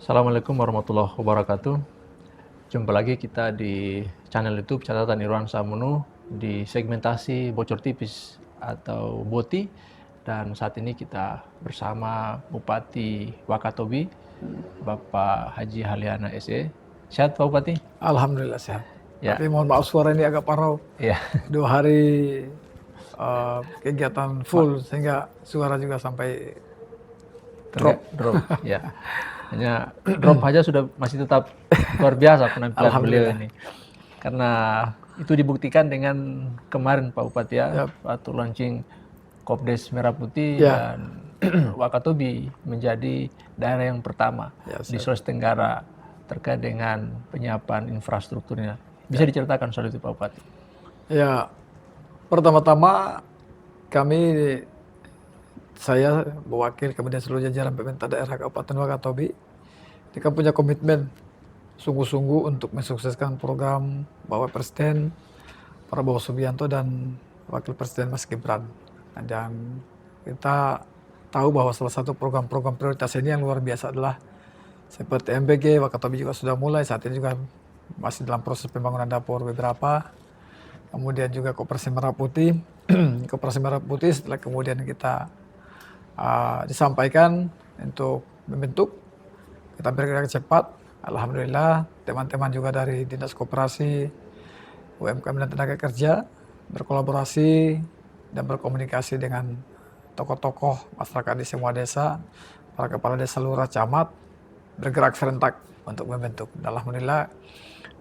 Assalamualaikum warahmatullahi wabarakatuh. Jumpa lagi kita di channel YouTube Catatan Irwan Samunu di segmentasi bocor tipis atau BOTI, dan saat ini kita bersama Bupati Wakatobi, Bapak Haji Haliana SE. Sehat Pak Bupati? Alhamdulillah sehat. Ya. Tapi mohon maaf suara ini agak parau. Ya. 2 hari kegiatan full sehingga suara juga sampai drop. Ya. Hanya drop aja sudah masih tetap luar biasa penampilan beliau ini. Karena itu dibuktikan dengan kemarin Pak Bupati waktu launching Kopdes Merah Putih dan Wakatobi menjadi daerah yang pertama di Sulawesi Tenggara terkait dengan penyiapan infrastrukturnya. Bisa diceritakan soal itu Pak Bupati? Ya, pertama-tama saya mewakili kemudian seluruh jajaran pemerintah daerah Kabupaten Wakatobi, kita punya komitmen sungguh-sungguh untuk mensukseskan program Bapak Presiden Prabowo Subianto dan Wakil Presiden Mas Gibran. Dan kita tahu bahwa salah satu program-program prioritas ini yang luar biasa adalah seperti MBG, Wakatobi juga sudah mulai, saat ini juga masih dalam proses pembangunan dapur beberapa. Kemudian juga Koperasi Merah Putih. Koperasi Merah Putih setelah kemudian kita disampaikan untuk membentuk, kita bergerak cepat. Alhamdulillah teman-teman juga dari Dinas Koperasi, UMKM dan Tenaga Kerja berkolaborasi dan berkomunikasi dengan tokoh-tokoh masyarakat di semua desa, para kepala desa, lurah, camat, bergerak serentak untuk membentuk. Dan alhamdulillah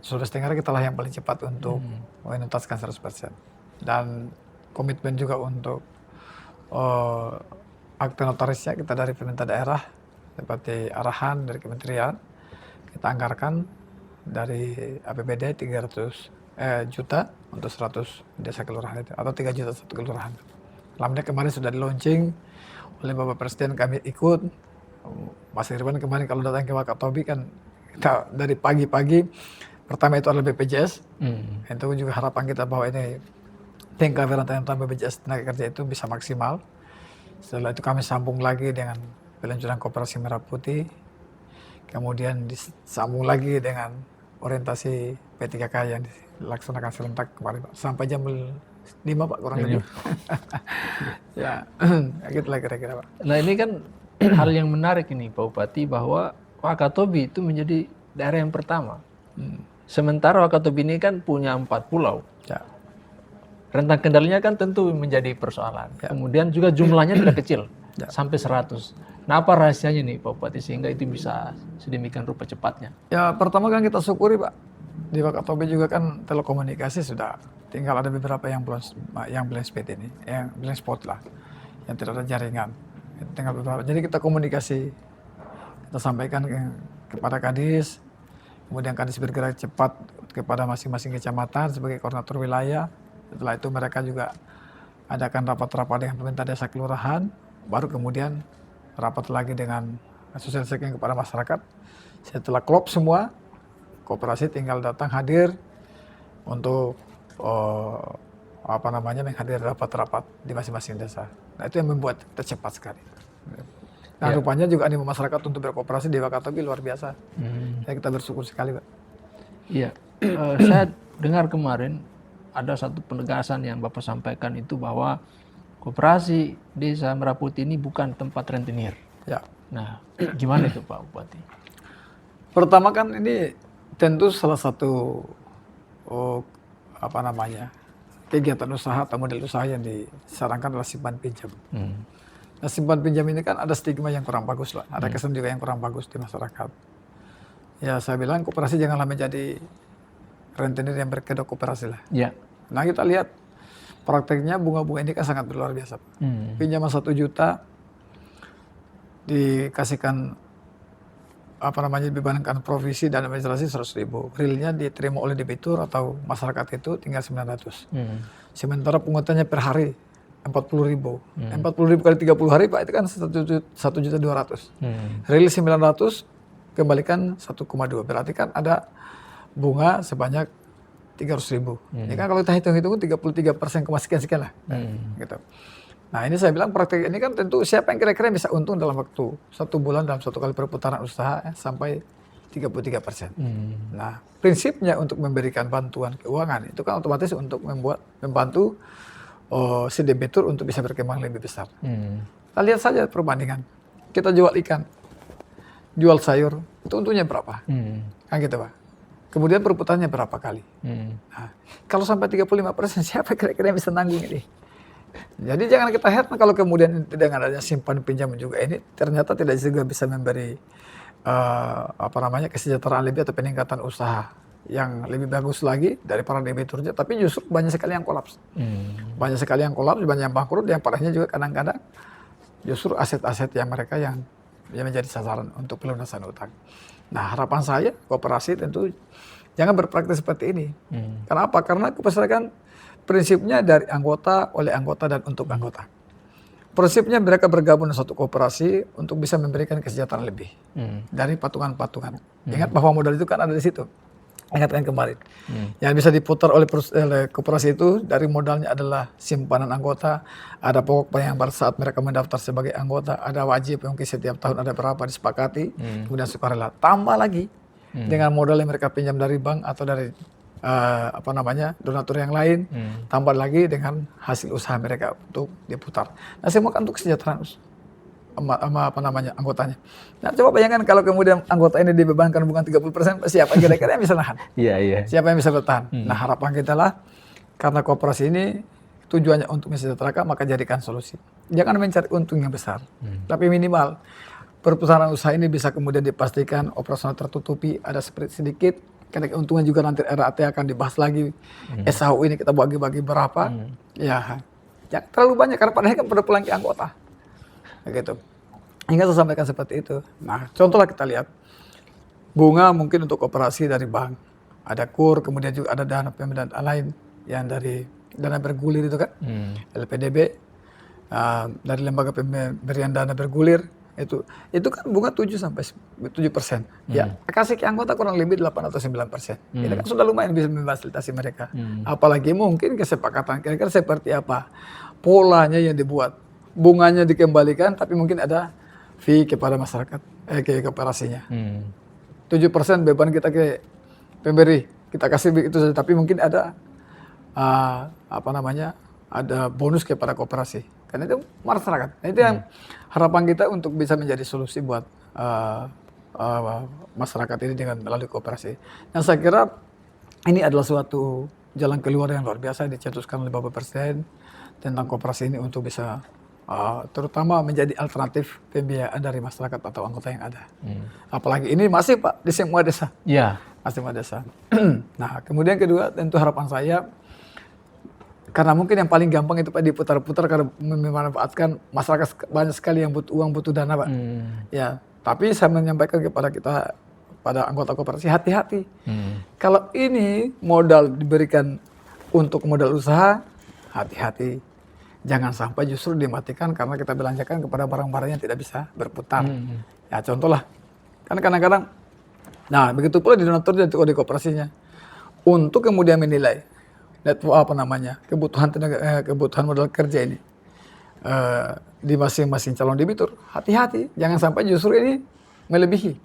Sulawesi Tenggara kita lah yang paling cepat untuk menuntaskan 100%. Dan komitmen juga untuk akte notarisnya kita dari pemerintah daerah, seperti arahan dari kementerian, kita anggarkan dari APBD 300 juta untuk 100 desa kelurahan itu, atau 3 juta satu kelurahan. Alhamdulillah kemarin sudah di launching oleh Bapak Presiden, kami ikut. Mas Irwan kemarin kalau datang ke Wakatobi kan kita dari pagi-pagi, pertama itu adalah BPJS, itu juga harapan kita bahwa ini tingkat tentang BPJS Tenaga Kerja itu bisa maksimal. Setelah itu kami sambung lagi dengan peluncuran Koperasi Merah Putih, kemudian disambung lagi dengan orientasi P3K yang dilaksanakan serentak kemarin Pak. Sampai jam 5 Pak kurang lebih. Ya, gitulah kira-kira Pak. Nah ini kan hal yang menarik ini Pak Bupati, bahwa Wakatobi itu menjadi daerah yang pertama. Sementara Wakatobi ini kan punya 4 pulau. Ya. Rentang kendalinya kan tentu menjadi persoalan. Kemudian juga jumlahnya tidak kecil, sampai 100. Nah apa rahasianya nih Pak Bupati sehingga itu bisa sedemikian rupa cepatnya? Ya pertama kan kita syukuri Pak, di Wakatobi juga kan telekomunikasi sudah, tinggal ada beberapa yang blank spot ini, yang blank spot lah, yang tidak ada jaringan. Tinggal beberapa. Jadi kita komunikasi, kita sampaikan kepada Kadis, kemudian Kadis bergerak cepat kepada masing-masing kecamatan sebagai koordinator wilayah. Setelah itu mereka juga adakan rapat-rapat dengan pemerintah desa kelurahan, baru kemudian rapat lagi dengan sosialisasikan kepada masyarakat. Setelah klop semua, koperasi tinggal datang hadir untuk menghadiri rapat-rapat di masing-masing desa. Nah itu yang membuat kita cepat sekali. Nah rupanya juga animo masyarakat untuk berkooperasi di Wakatobi luar biasa. Jadi kita bersyukur sekali Pak. Iya, saya dengar kemarin ada satu penegasan yang Bapak sampaikan itu bahwa Koperasi Desa Merah Putih ini bukan tempat rentenir. Ya. Nah, gimana itu Pak Bupati? Pertama kan ini tentu salah satu kegiatan usaha atau model usaha yang disarankan adalah simpan pinjam. Nah simpan pinjam ini kan ada stigma yang kurang bagus lah, ada kesan juga yang kurang bagus di masyarakat. Ya saya bilang koperasi janganlah menjadi rentenir yang berkedok koperasi lah. Ya. Nah kita lihat prakteknya bunga-bunga ini kan sangat luar biasa. Pinjaman 1 juta dikasihkan dibebankan provisi dan administrasi 100.000. Realnya diterima oleh debitur atau masyarakat itu tinggal 900. Sementara penghutannya per hari 40.000. 40.000 kali 30 hari Pak itu kan 1.200.000. Real 900 kembalikan 1,2. Berarti kan ada bunga sebanyak 300.000. Ini kan kalau kita hitung-hitung 33% sekian lah. Gitu. Nah ini saya bilang praktik ini kan tentu siapa yang kira-kira bisa untung dalam waktu 1 bulan dalam 1 kali perputaran usaha sampai 33%. Nah prinsipnya untuk memberikan bantuan keuangan itu kan otomatis untuk membantu si debitur untuk bisa berkembang lebih besar. Kita lihat saja perbandingan. Kita jual ikan, jual sayur, itu untungnya berapa? Kan gitu Pak. Kemudian perputarannya berapa kali? Nah, kalau sampai 35% siapa kira-kira yang bisa nanggung ini? Jadi jangan kita heran kalau kemudian tidak adanya simpan pinjam juga ini ternyata tidak juga bisa memberi kesejahteraan lebih atau peningkatan usaha yang lebih bagus lagi dari para debiturnya, tapi justru banyak sekali yang kolaps. Banyak sekali yang kolaps, banyak yang bangkrut, yang parahnya juga kadang-kadang justru aset-aset yang mereka yang menjadi sasaran untuk pelunasan utang. Nah harapan saya koperasi tentu jangan berpraktik seperti ini. Kenapa? Karena kepesertaan prinsipnya dari anggota, oleh anggota, dan untuk anggota. Prinsipnya mereka bergabung dalam satu koperasi untuk bisa memberikan kesejahteraan lebih dari patungan-patungan. Ingat bahwa modal itu kan ada di situ. Ingatkan kemarin. Yang bisa diputar oleh koperasi itu dari modalnya adalah simpanan anggota, ada pokok yang pada saat mereka mendaftar sebagai anggota, ada wajib yang mungkin setiap tahun ada berapa disepakati, kemudian sukarela. Tambah lagi dengan modal yang mereka pinjam dari bank atau dari donatur yang lain, tambah lagi dengan hasil usaha mereka untuk diputar. Nah semua kan untuk kesejahteraan anggotanya. Nah coba bayangkan kalau kemudian anggota ini dibebankan bukan 30%, siapa kira-kira yang bisa nahan? Siapa yang bisa bertahan? Nah harapan kita lah, karena koperasi ini tujuannya untuk mensejahterakan, maka jadikan solusi. Jangan mencari untung yang besar, tapi minimal perputaran usaha ini bisa kemudian dipastikan operasional tertutupi, ada sedikit. Karena keuntungan juga nanti RAT akan dibahas lagi. SHU ini kita bagi-bagi berapa. Ya terlalu banyak karena padahal kan pada pulang ke anggota. Begitu. Hingga saya sampaikan seperti itu. Nah contohlah kita lihat. Bunga mungkin untuk operasi dari bank. Ada KUR, kemudian juga ada dana pemberian lain. Yang dari dana bergulir itu kan. LPDB. Dari lembaga pemberian dana bergulir. Itu kan bunga 7%. Ya, kasih ke anggota kurang lebih 8 atau 9%. Ini kan sudah lumayan bisa memfasilitasi mereka. Apalagi mungkin kesepakatan kira-kira seperti apa polanya yang dibuat, bunganya dikembalikan, tapi mungkin ada fee kepada masyarakat, ke koperasinya. 7% beban kita ke pemberi, kita kasih itu saja, tapi mungkin ada ada bonus kepada koperasi. Karena itu masyarakat. Nah, itu yang harapan kita untuk bisa menjadi solusi buat masyarakat ini dengan melalui koperasi. Nah saya kira ini adalah suatu jalan keluar yang luar biasa dicetuskan oleh Bapak Presiden tentang koperasi ini untuk bisa terutama menjadi alternatif pembiayaan dari masyarakat atau anggota yang ada. Apalagi ini masih Pak di semua desa. Masih semua desa. Nah kemudian kedua tentu harapan saya, karena mungkin yang paling gampang itu Pak diputar-putar karena memanfaatkan masyarakat banyak sekali yang butuh uang, butuh dana Pak. Ya, tapi saya menyampaikan kepada kita, pada anggota koperasi, hati-hati. Kalau ini modal diberikan untuk modal usaha, hati-hati. Jangan sampai justru dimatikan karena kita belanjakan kepada barang-barang yang tidak bisa berputar. Ya contoh lah, kan kadang-kadang, nah begitu pula di donatur dan di koperasinya. Untuk kemudian menilai kebutuhan modal kerja ini di masing-masing calon debitur, hati-hati jangan sampai justru ini melebihi.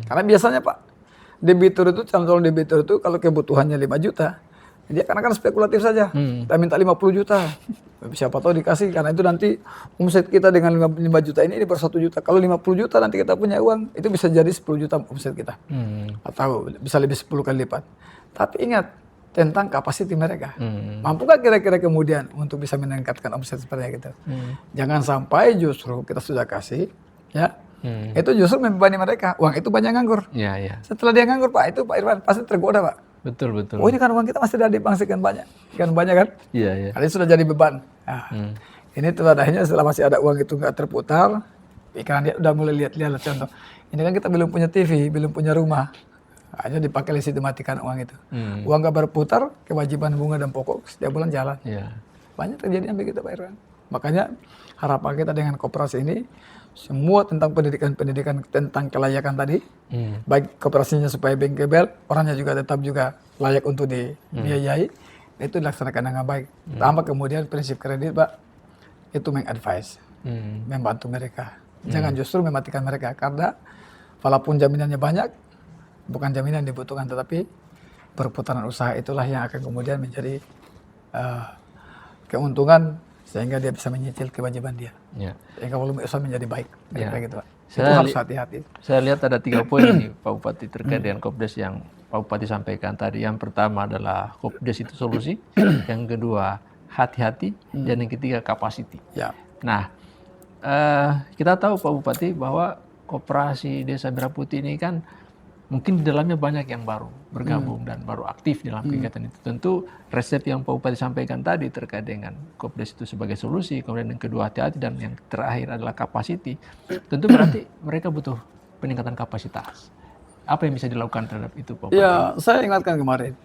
Karena biasanya Pak debitur itu, calon debitur itu kalau kebutuhannya 5 juta, dia karena spekulatif saja, kita minta 50 juta, siapa tahu dikasih, karena itu nanti omset kita dengan 5 juta ini baru 1 juta, kalau 50 juta nanti kita punya uang, itu bisa jadi 10 juta omset kita, atau bisa lebih 10 kali lipat. Tapi ingat tentang kapasiti mereka, mampukah kira-kira kemudian untuk bisa meningkatkan omset seperti itu? Jangan sampai justru kita sudah kasih, ya itu justru membebani mereka, uang itu banyak nganggur. Setelah dia nganggur Pak, itu Pak Irwan pasti tergoda Pak. Betul. Oh ini kan uang kita masih ada dipangsitkan banyak, kan banyak kan? Kali sudah jadi beban. Nah, ini tandanya setelah masih ada uang itu nggak terputar, pikiran dia udah mulai lihat-lihat contoh. Ini kan kita belum punya TV, belum punya rumah. Hanya dipakai listrik dimatikan uang itu. Uang gak berputar, kewajiban bunga dan pokok setiap bulan jalan. Banyak terjadi yang begitu Pak Irwan. Makanya harapan kita dengan koperasi ini, semua tentang pendidikan tentang kelayakan tadi, baik koperasinya supaya bankable, orangnya juga tetap juga layak untuk dibiayai, itu dilaksanakan dengan baik. Tambah kemudian prinsip kredit Pak, itu mengadvise, membantu mereka. Jangan justru mematikan mereka, karena walaupun jaminannya banyak, bukan jaminan yang dibutuhkan, tetapi perputaran usaha itulah yang akan kemudian menjadi keuntungan sehingga dia bisa menyicil kewajiban dia. Sehingga volume usaha menjadi baik. Kayak gitu, Pak. Itu harus hati-hati. Saya lihat ada 3 poin ini Pak Bupati terkait dengan Kopdes yang Pak Bupati sampaikan tadi. Yang pertama adalah Kopdes itu solusi, yang kedua hati-hati, dan yang ketiga capacity. Nah, kita tahu Pak Bupati bahwa Koperasi Desa Merah Putih ini kan mungkin di dalamnya banyak yang baru bergabung dan baru aktif dalam kegiatan itu. Tentu resep yang Pak Bupati sampaikan tadi terkait dengan Kopdes itu sebagai solusi, kemudian yang kedua hati-hati, dan yang terakhir adalah capacity. Tentu berarti mereka butuh peningkatan kapasitas. Apa yang bisa dilakukan terhadap itu Pak Bupati? Ya, saya ingatkan kemarin.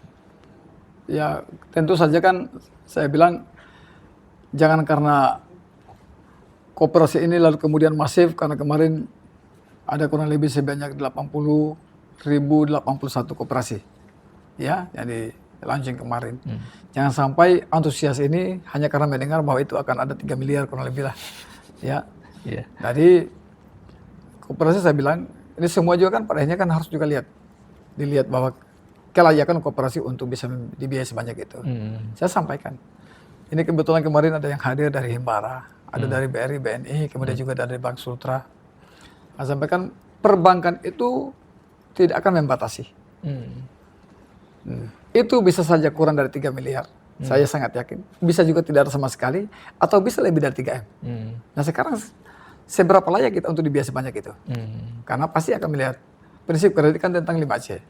Ya, tentu saja kan saya bilang jangan karena koperasi ini lalu kemudian masif, karena kemarin ada kurang lebih sebanyak 80.081 koperasi ya yang di launching kemarin. Jangan sampai antusias ini hanya karena mendengar bahwa itu akan ada 3 miliar kurang lebih lah ya. Jadi koperasi saya bilang ini semua juga kan pada akhirnya kan harus juga dilihat bahwa kelayakan koperasi untuk bisa dibiayai sebanyak itu. Saya sampaikan ini kebetulan kemarin ada yang hadir dari Himbara, ada dari BRI, BNI, kemudian juga dari Bank Sultra. Saya sampaikan perbankan itu tidak akan membatasi. Itu bisa saja kurang dari 3 miliar. Saya sangat yakin. Bisa juga tidak ada sama sekali, atau bisa lebih dari 3M. Nah sekarang seberapa layak kita untuk dibiayai sebanyak itu? Karena pasti akan melihat prinsip kredit kan tentang 5C.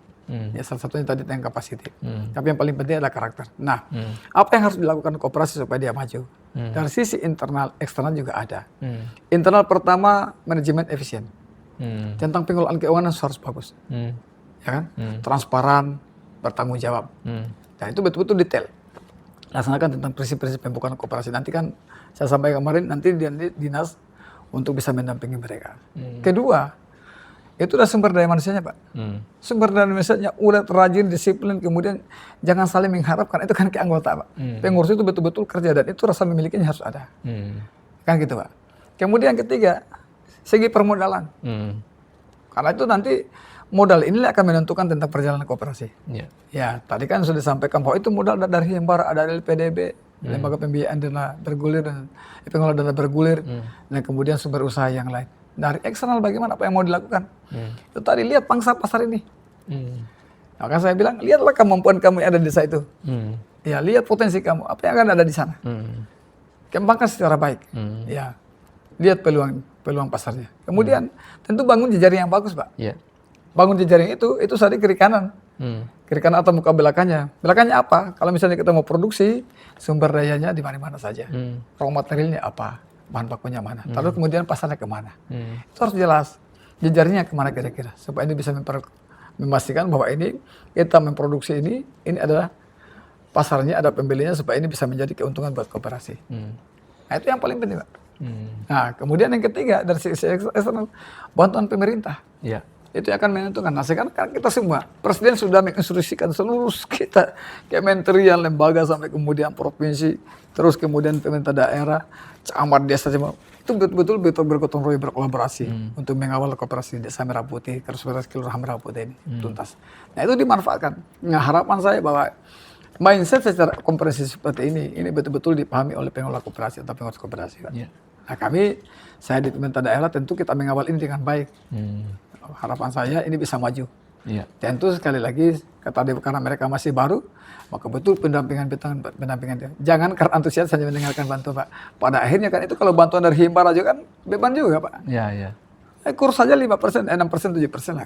Ya, salah satunya tadi tentang kapasiti. Tapi yang paling penting adalah karakter. Nah, apa yang harus dilakukan koperasi supaya dia maju? Dari sisi internal, eksternal juga ada. Internal pertama, manajemen efisien. Tentang pengelolaan keuangan harus bagus. Ya kan? Transparan, bertanggung jawab. Nah, itu betul-betul detail. Laksanakan tentang prinsip-prinsip pembukaan koperasi. Nanti kan saya sampaikan kemarin, nanti dinas untuk bisa mendampingi mereka. Kedua, itu udah sumber daya manusianya Pak. Sumber daya manusianya udah rajin, disiplin, kemudian jangan saling mengharapkan, itu kan ke anggota Pak. Pengurus itu betul-betul kerja dan itu rasa memilikinya harus ada. Kan gitu Pak. Kemudian ketiga, segi permodalan. Karena itu nanti modal inilah akan menentukan tentang perjalanan koperasi. Ya, tadi kan sudah disampaikan bahwa itu modal dari Himbara, ada dari PDB, lembaga pembiayaan dana bergulir dan pengelola dana bergulir, dan kemudian sumber usaha yang lain. Dari eksternal bagaimana, apa yang mau dilakukan? Itu tadi lihat pangsa pasar ini. Maka saya bilang, lihatlah kemampuan kamu yang ada di desa itu. Ya, lihat potensi kamu, apa yang akan ada di sana. Kembangkan secara baik. Ya, lihat peluang pasarnya. Kemudian tentu bangun jejaring yang bagus Pak. Bangun jejaring itu tadi kiri kanan. Kiri kanan atau muka belakangnya. Belakangnya apa? Kalau misalnya kita mau produksi, sumber dayanya di mana-mana saja. Raw materialnya apa? Bahan bakunya mana, lalu kemudian pasarnya kemana, itu harus jelas, jejaringnya kemana kira-kira, supaya ini bisa memastikan bahwa ini kita memproduksi ini adalah pasarnya, ada pembelinya, supaya ini bisa menjadi keuntungan buat koperasi. Nah itu yang paling penting Pak. Nah kemudian yang ketiga dari sisi eksternal, bantuan pemerintah. Itu akan menentukan. Nah sekarang kita semua, Presiden sudah menginstruksikan seluruh kita, kementerian, lembaga, sampai kemudian provinsi, terus kemudian pemerintah daerah, camat, desa, semua. Itu betul-betul bergotong royong, berkolaborasi untuk mengawal koperasi Desa Merah Putih, koperasi Kelurahan Merah Putih ini tuntas. Nah itu dimanfaatkan. Nah harapan saya bahwa mindset secara komprehensif seperti ini betul-betul dipahami oleh pengelola koperasi atau pengurus koperasi. Nah saya di pemerintah daerah tentu kita mengawal ini dengan baik. Harapan saya ini bisa maju. Tentu sekali lagi karena mereka masih baru, maka betul pendampingan. Jangan karena antusias hanya mendengarkan bantuan Pak. Pada akhirnya kan itu kalau bantuan dari Himbara juga kan beban juga Pak. Kurs saja 5%, 6%, 7% lah.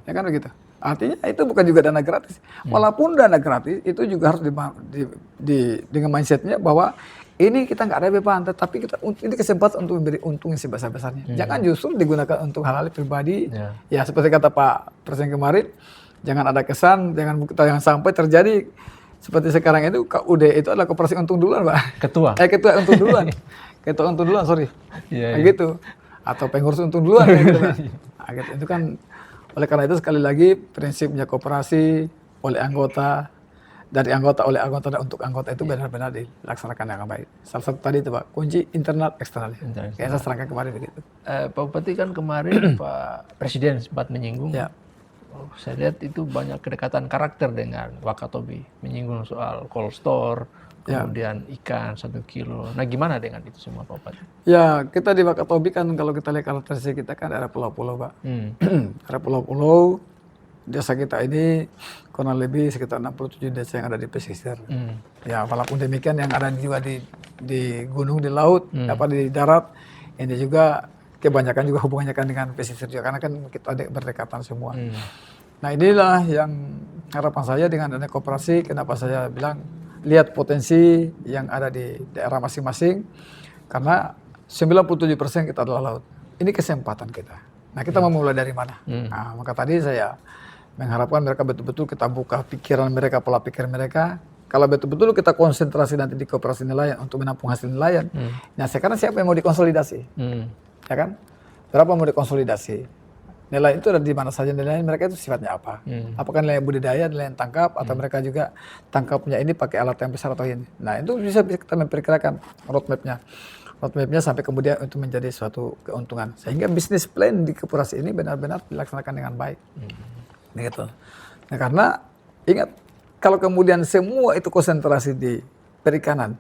Ya kan begitu. Artinya itu bukan juga dana gratis. Walaupun dana gratis itu juga harus dengan mindsetnya bahwa ini kita nggak ada beban, tetapi ini kesempatan untuk memberi untung yang sebesar-besarnya. Jangan justru digunakan untuk hal-hal pribadi. Ya seperti kata Pak Presiden kemarin, jangan ada kesan, jangan sampai terjadi seperti sekarang itu KUD itu adalah koperasi untung duluan Pak. Ketua untung duluan. Ketua untung duluan, sorry. Gitu. Atau pengurus untung duluan. Gitu, nah, gitu. Itu kan oleh karena itu sekali lagi prinsipnya koperasi oleh anggota dari anggota oleh anggota dan untuk anggota itu benar-benar dilaksanakan dengan baik. Salah satu tadi itu Pak, kunci internal eksternal. Kayak saya serangkan kemarin begitu. Pak Bupati kan kemarin Pak Presiden sempat menyinggung. Ya. Saya lihat itu banyak kedekatan karakter dengan Wakatobi, menyinggung soal cold store, kemudian ikan 1 kilo. Nah gimana dengan itu semua Pak Bupati? Ya kita di Wakatobi kan kalau kita lihat karakteristik kita kan ada pulau-pulau Pak. Ada pulau-pulau. Desa kita ini kurang lebih sekitar 67 desa yang ada di pesisir. Ya walaupun demikian yang ada juga di gunung, di laut, di darat, ini juga kebanyakan juga hubungannya kan dengan pesisir juga karena kan kita ada berdekatan semua. Nah inilah yang harapan saya dengan adanya koperasi, kenapa saya bilang lihat potensi yang ada di daerah masing-masing karena 97% kita adalah laut. Ini kesempatan kita. Nah kita mau mulai dari mana? Nah, maka tadi saya mengharapkan mereka betul-betul kita buka pikiran mereka, pola pikir mereka. Kalau betul-betul kita konsentrasi nanti di koperasi nelayan untuk menampung hasil nelayan. Nah sekarang siapa yang mau dikonsolidasi? Ya kan? Berapa mau dikonsolidasi? Nelayan itu ada di mana saja, nelayan mereka itu sifatnya apa? Apakah nelayan budidaya, nelayan tangkap, atau mereka juga tangkapnya ini pakai alat yang besar atau ini? Nah itu bisa kita memperkirakan roadmap-nya. Roadmap-nya sampai kemudian itu menjadi suatu keuntungan. Sehingga bisnis plan di koperasi ini benar-benar dilaksanakan dengan baik. Gitu. Nah, karena ingat kalau kemudian semua itu konsentrasi di perikanan,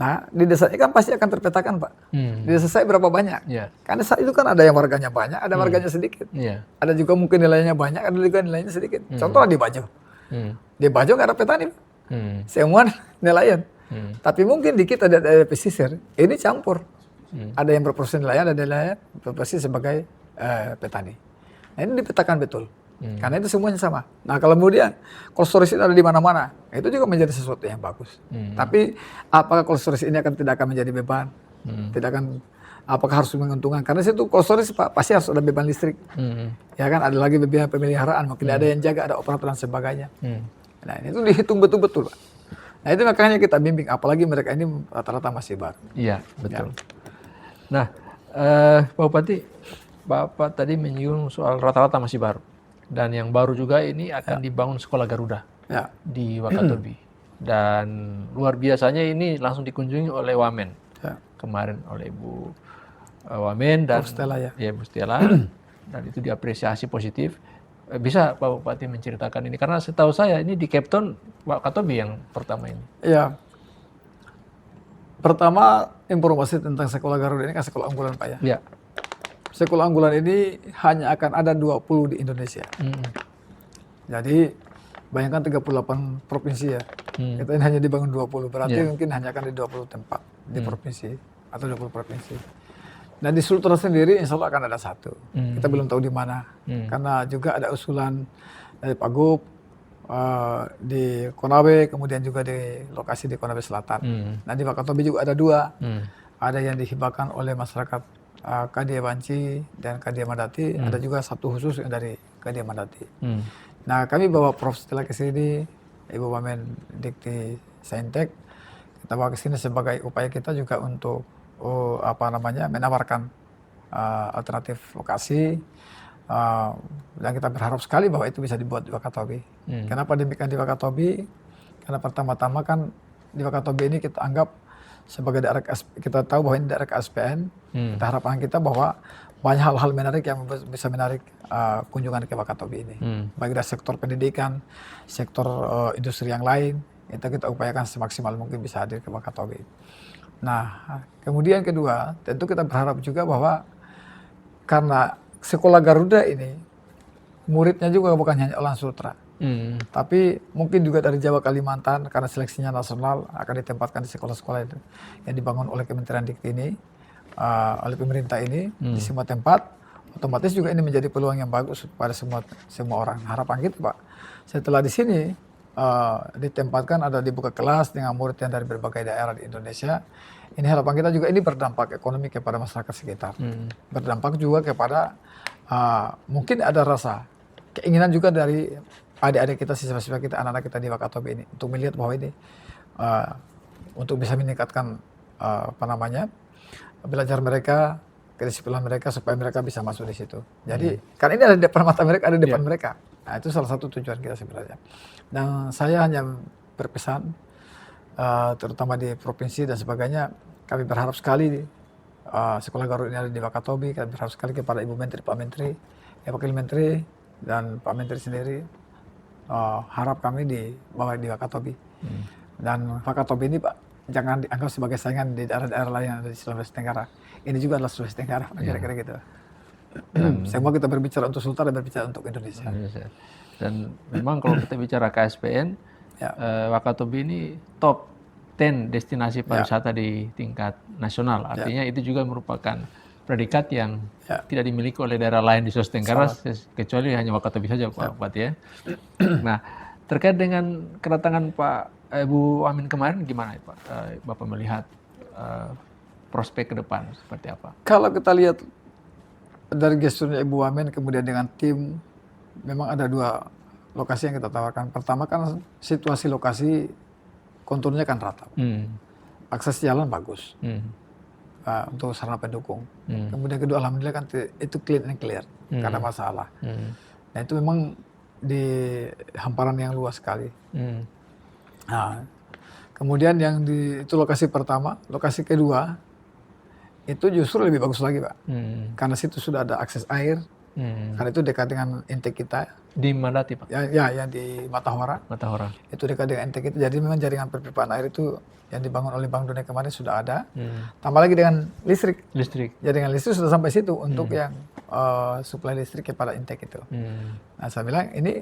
nah di desanya kan pasti akan terpetakan Pak. Di desa saya berapa banyak? Karena saat itu kan ada yang warganya banyak, ada warganya sedikit. Ada juga mungkin nilainya banyak, ada juga nilainya sedikit. Contoh di Bajo. Di Bajo nggak ada petani, semua nelayan. Tapi mungkin dikit ada pesisir, ini campur. Ada yang berprofesi nelayan, ada nelayan berprofesi sebagai petani. Nah ini dipetakan betul. Karena itu semuanya sama. Nah kalau kemudian cold storage ini ada di mana-mana, itu juga menjadi sesuatu yang bagus. Tapi apakah cold storage ini tidak akan menjadi beban? Tidak akan, apakah harus menguntungkan? Karena situ cold storage pasti harus ada beban listrik. Ya kan, ada lagi beban pemeliharaan, mungkin ada yang jaga, ada operator dan sebagainya. Nah itu dihitung betul-betul Pak. Nah itu makanya kita bimbing, apalagi mereka ini rata-rata masih baru. Iya betul. Nah Pak Bupati, Bapak tadi menyinggung soal rata-rata masih baru. Dan yang baru juga ini akan dibangun sekolah Garuda di Wakatobi. Dan luar biasanya ini langsung dikunjungi oleh Wamen. Kemarin oleh Ibu Wamen dan Bu Stella. Dan itu diapresiasi positif. Bisa Pak Bupati menceritakan ini? Karena setahu saya ini di Cape Town Wakatobi yang pertama ini. Iya. Pertama informasi tentang sekolah Garuda ini kan sekolah unggulan Pak ya. Iya. Sekolah unggulan ini hanya akan ada 20 di Indonesia. Jadi bayangkan 38 provinsi ya. Kita ini hanya dibangun 20, berarti mungkin hanya akan di 20 tempat di provinsi atau 20 provinsi. Nah di Sultra sendiri insya Allah akan ada 1. Kita belum tahu di mana. Karena juga ada usulan dari Pak Gub di Konawe, kemudian juga di lokasi di Konawe Selatan. Nah di Wakatobi juga ada 2. Ada yang dihibahkan oleh masyarakat Kadia Banci dan Kadia Mandati, ada juga 1 khusus yang dari Kadia Mandati. Nah kami bawa Prof Stella ke sini, Ibu Wamen Dikti Saintek, kita bawa ke sini sebagai upaya kita juga untuk menawarkan alternatif lokasi, dan kita berharap sekali bahwa itu bisa dibuat di Wakatobi. Kenapa demikian di Wakatobi? Karena pertama-tama kan di Wakatobi ini kita anggap sebagai daerah, kita tahu bahwa ini daerah KSPN. Kita harapan kita bahwa banyak hal-hal menarik yang bisa menarik kunjungan ke Wakatobi ini. Baik dari sektor pendidikan, sektor industri yang lain, itu kita upayakan semaksimal mungkin bisa hadir ke Wakatobi. Nah, kemudian kedua, tentu kita berharap juga bahwa karena sekolah Garuda ini muridnya juga bukan hanya orang Sultra. Tapi mungkin juga dari Jawa Kalimantan karena seleksinya nasional akan ditempatkan di sekolah-sekolah itu yang dibangun oleh Kementerian Dikti ini, oleh pemerintah ini di semua tempat. Otomatis juga ini menjadi peluang yang bagus pada semua orang. Harapan kita Pak, setelah di sini ditempatkan ada dibuka kelas dengan murid yang dari berbagai daerah di Indonesia. Ini harapan kita juga ini berdampak ekonomi kepada masyarakat sekitar, berdampak juga kepada mungkin ada rasa keinginan juga dari adik-adik kita, siswa-siswa kita, anak-anak kita di Wakatobi ini untuk melihat bahwa ini untuk bisa meningkatkan belajar mereka, kedisiplinan mereka supaya mereka bisa masuk di situ. Jadi karena ini ada di depan mata mereka, ada di depan mereka. Nah itu salah satu tujuan kita sebenarnya. Dan saya hanya berpesan, terutama di provinsi dan sebagainya. Kami berharap sekali sekolah Garuda ini ada di Wakatobi. Kami berharap sekali kepada Ibu Menteri, Pak Menteri, Wakil Menteri, dan Pak Menteri sendiri. Harap kami dibawa di Wakatobi. Dan Wakatobi ini Pak, jangan dianggap sebagai saingan di daerah-daerah lain yang ada di Sulawesi Tenggara. Ini juga adalah Sulawesi Tenggara, kira-kira gitu. Semua kita berbicara untuk Sultan dan berbicara untuk Indonesia. Dan memang kalau kita bicara KSPN, Wakatobi ini top 10 destinasi pariwisata di tingkat nasional. Artinya itu juga merupakan predikat yang tidak dimiliki oleh daerah lain di Sulawesi Tenggara, kecuali hanya Wakatobi saja, Pak Bupati ya. Nah, terkait dengan kedatangan Ibu Amin kemarin, gimana Pak? Bapak melihat prospek ke depan seperti apa? Kalau kita lihat dari gesturnya Ibu Amin kemudian dengan tim, memang ada 2 lokasi yang kita tawarkan. Pertama kan situasi lokasi konturnya kan rata. Akses jalan bagus. Untuk sarana pendukung. Kemudian kedua alhamdulillah kan itu clean and clear, nggak ada masalah. Nah itu memang di hamparan yang luas sekali. Nah, kemudian yang itu lokasi pertama, lokasi kedua itu justru lebih bagus lagi Pak, karena situ sudah ada akses air, karena itu dekat dengan intake kita. Di Mandati Pak? Ya di Matahora. Itu dekat dengan intake kita, jadi memang jaringan perpipaan air itu yang dibangun oleh Bank Dunia kemarin sudah ada. Tambah lagi dengan listrik. Jaringan listrik sudah sampai situ untuk yang suplai listrik kepada intake itu. Nah saya bilang ini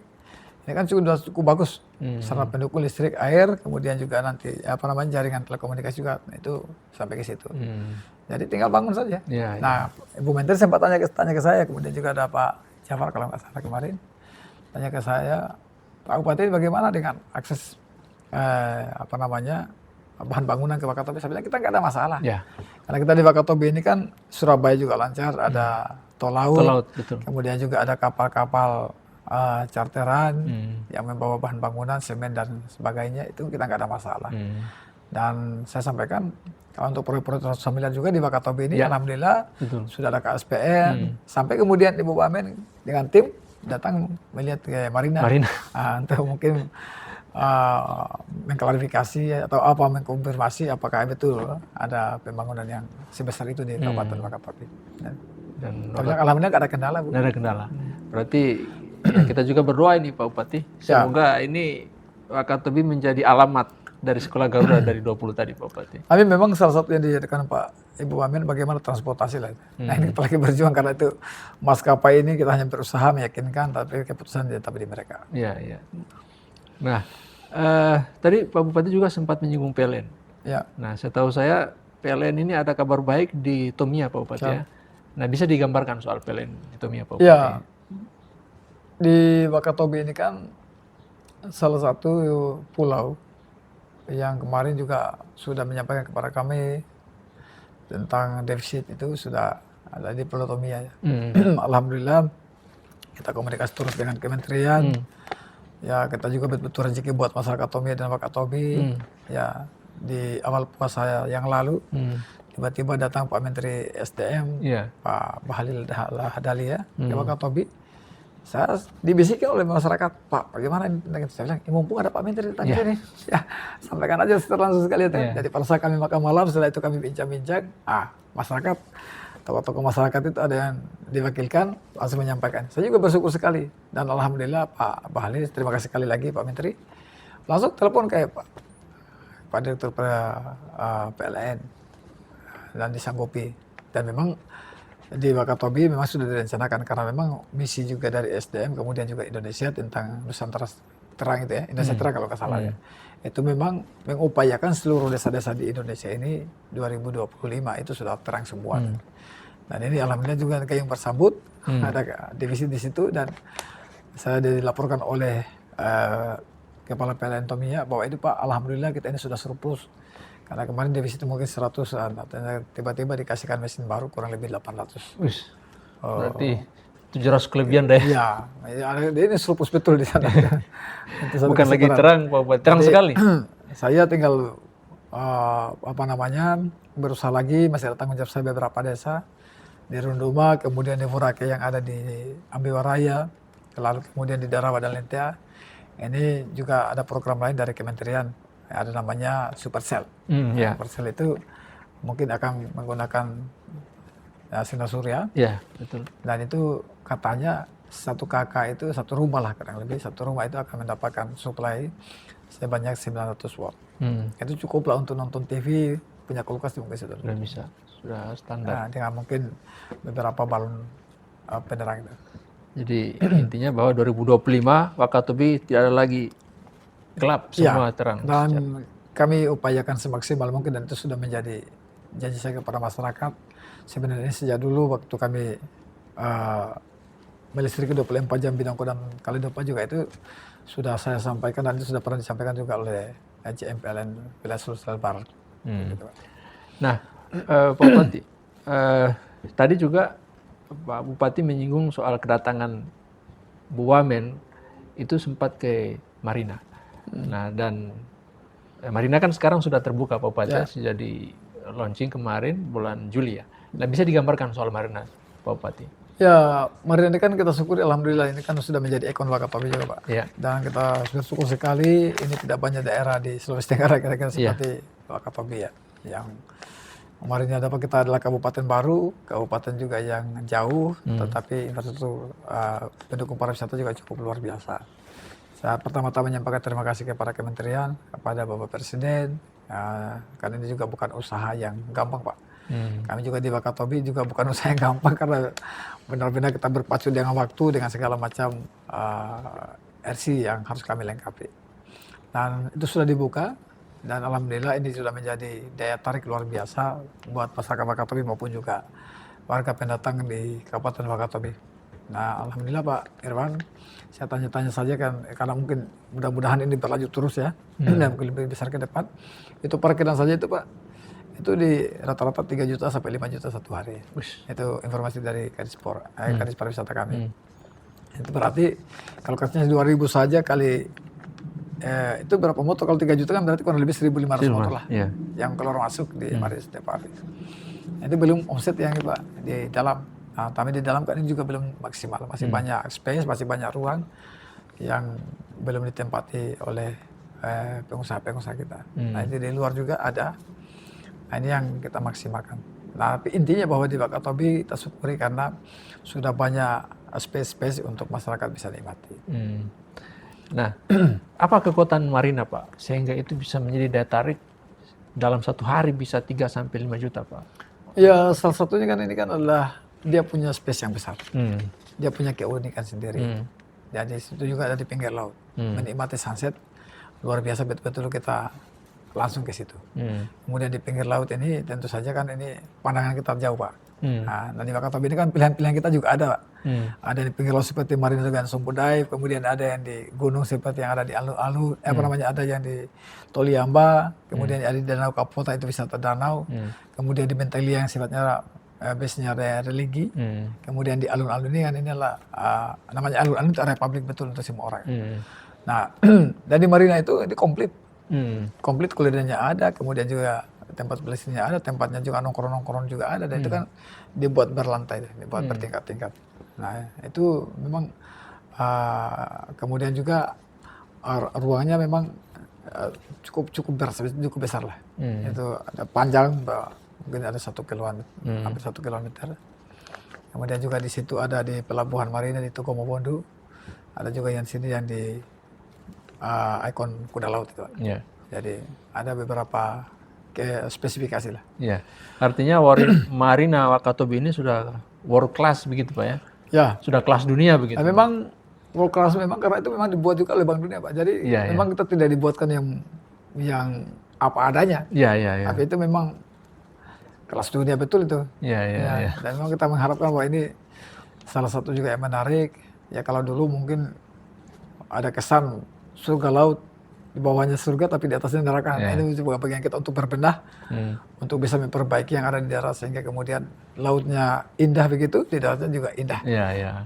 kan cukup bagus, sarana pendukung listrik, air, kemudian juga nanti jaringan telekomunikasi juga itu sampai ke situ. Jadi tinggal bangun saja. Nah, Ibu Menteri sempat tanya ke saya, kemudian juga ada Pak Jafar kalau nggak salah kemarin tanya ke saya, Pak Bupati bagaimana dengan akses bahan bangunan ke Wakatobi? Saya bilang kita nggak ada masalah. Karena kita di Wakatobi ini kan Surabaya juga lancar, ada tol laut, kemudian juga ada kapal-kapal charteran yang membawa bahan bangunan, semen dan sebagainya, itu kita nggak ada masalah. Dan saya sampaikan kalau untuk proyek-proyek 100 miliar juga di Wakatobi ini, alhamdulillah sudah ada KSPN. Sampai kemudian Ibu Amin dengan tim datang melihat ke Marina. Untuk mungkin mengklarifikasi atau mengkonfirmasi apakah betul ada pembangunan yang sebesar itu di Kabupaten Wakatobi. Dan alhamdulillah nggak ada kendala, Bu. Nggak ada kendala. Berarti kita juga berdoa ini Pak Bupati, semoga ini Wakatobi menjadi alamat dari sekolah Garuda dari 20 tadi Pak Bupati. Tapi memang salah satu yang dijadikan Ibu Amin bagaimana transportasi lah. Nah ini kita lagi berjuang karena itu maskapai ini kita hanya berusaha meyakinkan, tapi keputusan tetap di mereka. Iya. Nah, tadi Pak Bupati juga sempat menyinggung PLN. Nah, setahu saya PLN ini ada kabar baik di Tomia Pak Bupati ya. Nah, bisa digambarkan soal PLN di Tomia Pak Bupati? Ya, di Wakatobi ini kan salah satu pulau yang kemarin juga sudah menyampaikan kepada kami tentang defisit itu sudah ada di Pulau Tomia. Alhamdulillah kita komunikasi terus dengan kementerian. Ya kita juga betul-betul rezeki buat masyarakat Tomia dan Wakatobi. Ya di awal puasa yang lalu tiba-tiba datang Pak Menteri SDM, Pak Bahlil Lahadalia ke Wakatobi. Saya dibisikkan oleh masyarakat, Pak, bagaimana ini? Saya bilang, mumpung ada Pak Menteri datang sini, sampaikan aja secara langsung sekali. Jadi pada saat kami makan malam, setelah itu kami bincang-bincang, masyarakat, tokoh-tokoh masyarakat itu ada yang diwakilkan, langsung menyampaikan. Saya juga bersyukur sekali, dan alhamdulillah Pak Bahlil, terima kasih sekali lagi Pak Menteri, langsung telepon kayak Pak Direktur PLN, dan disanggupi, dan memang di Wakatobi memang sudah direncanakan karena memang misi juga dari SDM kemudian juga Indonesia tentang Nusantara Terang itu ya, Indonesia Terang kalau nggak salah ya. Itu memang mengupayakan seluruh desa-desa di Indonesia ini 2025 itu sudah terang semua. Dan ini alhamdulillah juga kayak yang bersambut, ada divisi di situ dan saya dilaporkan oleh Kepala PLN Tomia bahwa itu Pak, alhamdulillah kita ini sudah surplus. Karena kemarin defisit mungkin 100-an, tiba-tiba dikasihkan mesin baru kurang lebih 800. Berarti 700 kelebihan deh. Iya, ini surplus betul di sana. Bukan lagi terang, terang sekali. Saya tinggal berusaha lagi, masih ada tanggung jawab saya beberapa desa di Runduma, kemudian di Murake yang ada di Ambiwaraya, lalu kemudian di Darawa dan Lentea. Ini juga ada program lain dari kementerian, ada namanya Supercell. Ya. Supercell itu mungkin akan menggunakan sinar surya. Ya, betul. Dan itu katanya satu kakak itu satu rumah lah, kurang lebih satu rumah itu akan mendapatkan supply sebanyak 900 watt. Itu cukup lah untuk nonton TV, punya kulkas mungkin sudah bisa, sudah standar. Nah, dengan mungkin beberapa balon penerang itu. Jadi intinya bahwa 2025 Wakatobi tidak ada lagi gelap, semua terang. Dan kami upayakan semaksimal mungkin, dan itu sudah menjadi janji saya kepada masyarakat. Sebenarnya sejak dulu waktu kami melistriki 24 jam Bidang Kodam Kalidopa juga itu sudah saya sampaikan, dan itu sudah pernah disampaikan juga oleh JMPLN Wilayah Sulawesi Barat. Gitu. Nah, Pak Bupati, tadi juga Pak Bupati menyinggung soal kedatangan Bu Wamen itu sempat ke Marina. Nah, dan Marina kan sekarang sudah terbuka Pak Bupati, sudah di launching kemarin bulan Juli ya. Nah, bisa digambarkan soal Marina, Pak Bupati? Ya, Marina ini kan kita syukuri, alhamdulillah ini kan sudah menjadi ikon Wakatobi juga, Pak. Ya. Dan kita bersyukur sekali, ini tidak banyak daerah di Sulawesi Tenggara kira-kira seperti Wakatobi ya, yang Marina dapat kita adalah kabupaten baru, kabupaten juga yang jauh, tetapi infrastruktur pendukung pariwisata juga cukup luar biasa. Saya pertama-tama menyampaikan terima kasih kepada kementerian, kepada Bapak Presiden, karena ini juga bukan usaha yang gampang, Pak. Kami juga di Wakatobi juga bukan usaha yang gampang, karena benar-benar kita berpacu dengan waktu, dengan segala macam RC yang harus kami lengkapi. Dan itu sudah dibuka. Dan alhamdulillah ini sudah menjadi daya tarik luar biasa buat masyarakat Wakatobi maupun juga warga pendatang di Kabupaten Wakatobi. Nah, alhamdulillah Pak Irwan, saya tanya-tanya saja kan, karena mungkin mudah-mudahan ini berlanjut terus ya, dan mungkin lebih besar ke depan. Itu parkiran saja itu Pak, itu di rata-rata 3 juta sampai 5 juta satu hari. Itu informasi dari Kadis Pariwisata kami. Itu berarti kalau kasnya 2.000 saja kali itu berapa motor? Kalau 3 juta kan berarti kurang lebih 1.500 motor lah yang keluar masuk di Maris setiap hari. Itu belum omset yang Pak di dalam. Nah, tapi di dalam kan ini juga belum maksimal, masih banyak space, masih banyak ruang yang belum ditempati oleh pengusaha-pengusaha kita. Nah, itu di luar juga ada. Nah, ini yang kita maksimalkan. Nah, tapi intinya bahwa di Wakatobi kita syukuri karena sudah banyak space untuk masyarakat bisa nikmati. Nah, apa kekuatan Marina Pak, sehingga itu bisa menjadi daya tarik dalam satu hari bisa 3-5 juta Pak? Ya, salah satunya kan ini kan adalah dia punya space yang besar. Dia punya keunikan sendiri. Jadi situ juga ada di pinggir laut. Menikmati sunset, luar biasa, betul-betul kita langsung ke situ. Kemudian di pinggir laut ini tentu saja kan ini pandangan kita jauh Pak. Nah, di Wakatobi ini kan pilihan-pilihan kita juga ada Pak. Ada di pinggir laut seperti Marina dengan Sombodai, kemudian ada yang di gunung seperti yang ada di Alu-Alu, ada yang di Toliamba, kemudian ada di Danau Kapota itu wisata danau, kemudian di Bentelia yang sifatnya base-nya religi, kemudian di Alun-Alun ini kan ini adalah namanya Alun-Alun itu area publik betul untuk semua orang. Nah, dan di Marina itu komplit. Komplit kulinernya ada, kemudian juga tempat belajarnya ada, tempatnya juga nongkrong-nongkrong juga ada, dan itu kan dibuat berlantai, dibuat bertingkat-tingkat. Nah, itu memang kemudian juga ruangnya memang cukup besar lah. Itu ada panjang, mungkin ada 1 kilometer, hampir 1 kilometer. Kemudian juga di situ ada di Pelabuhan Marina di Tugu Mobondo, ada juga yang sini yang di ikon kuda laut itu. Jadi ada beberapa spesifikasi lah. Artinya Marina Wakatobi ini sudah world class begitu Pak ya? Ya. Sudah kelas dunia begitu. Nah, memang world class memang karena itu memang dibuat juga oleh Bank Dunia Pak. Jadi memang kita tidak dibuatkan yang apa adanya. Tapi itu memang kelas dunia betul itu. Dan memang kita mengharapkan bahwa ini salah satu juga yang menarik. Ya kalau dulu mungkin ada kesan surga laut, di bawahnya surga tapi di atasnya neraka. Ini juga bagian kita untuk berbenah, untuk bisa memperbaiki yang ada di darat sehingga kemudian lautnya indah begitu, di daratnya juga indah.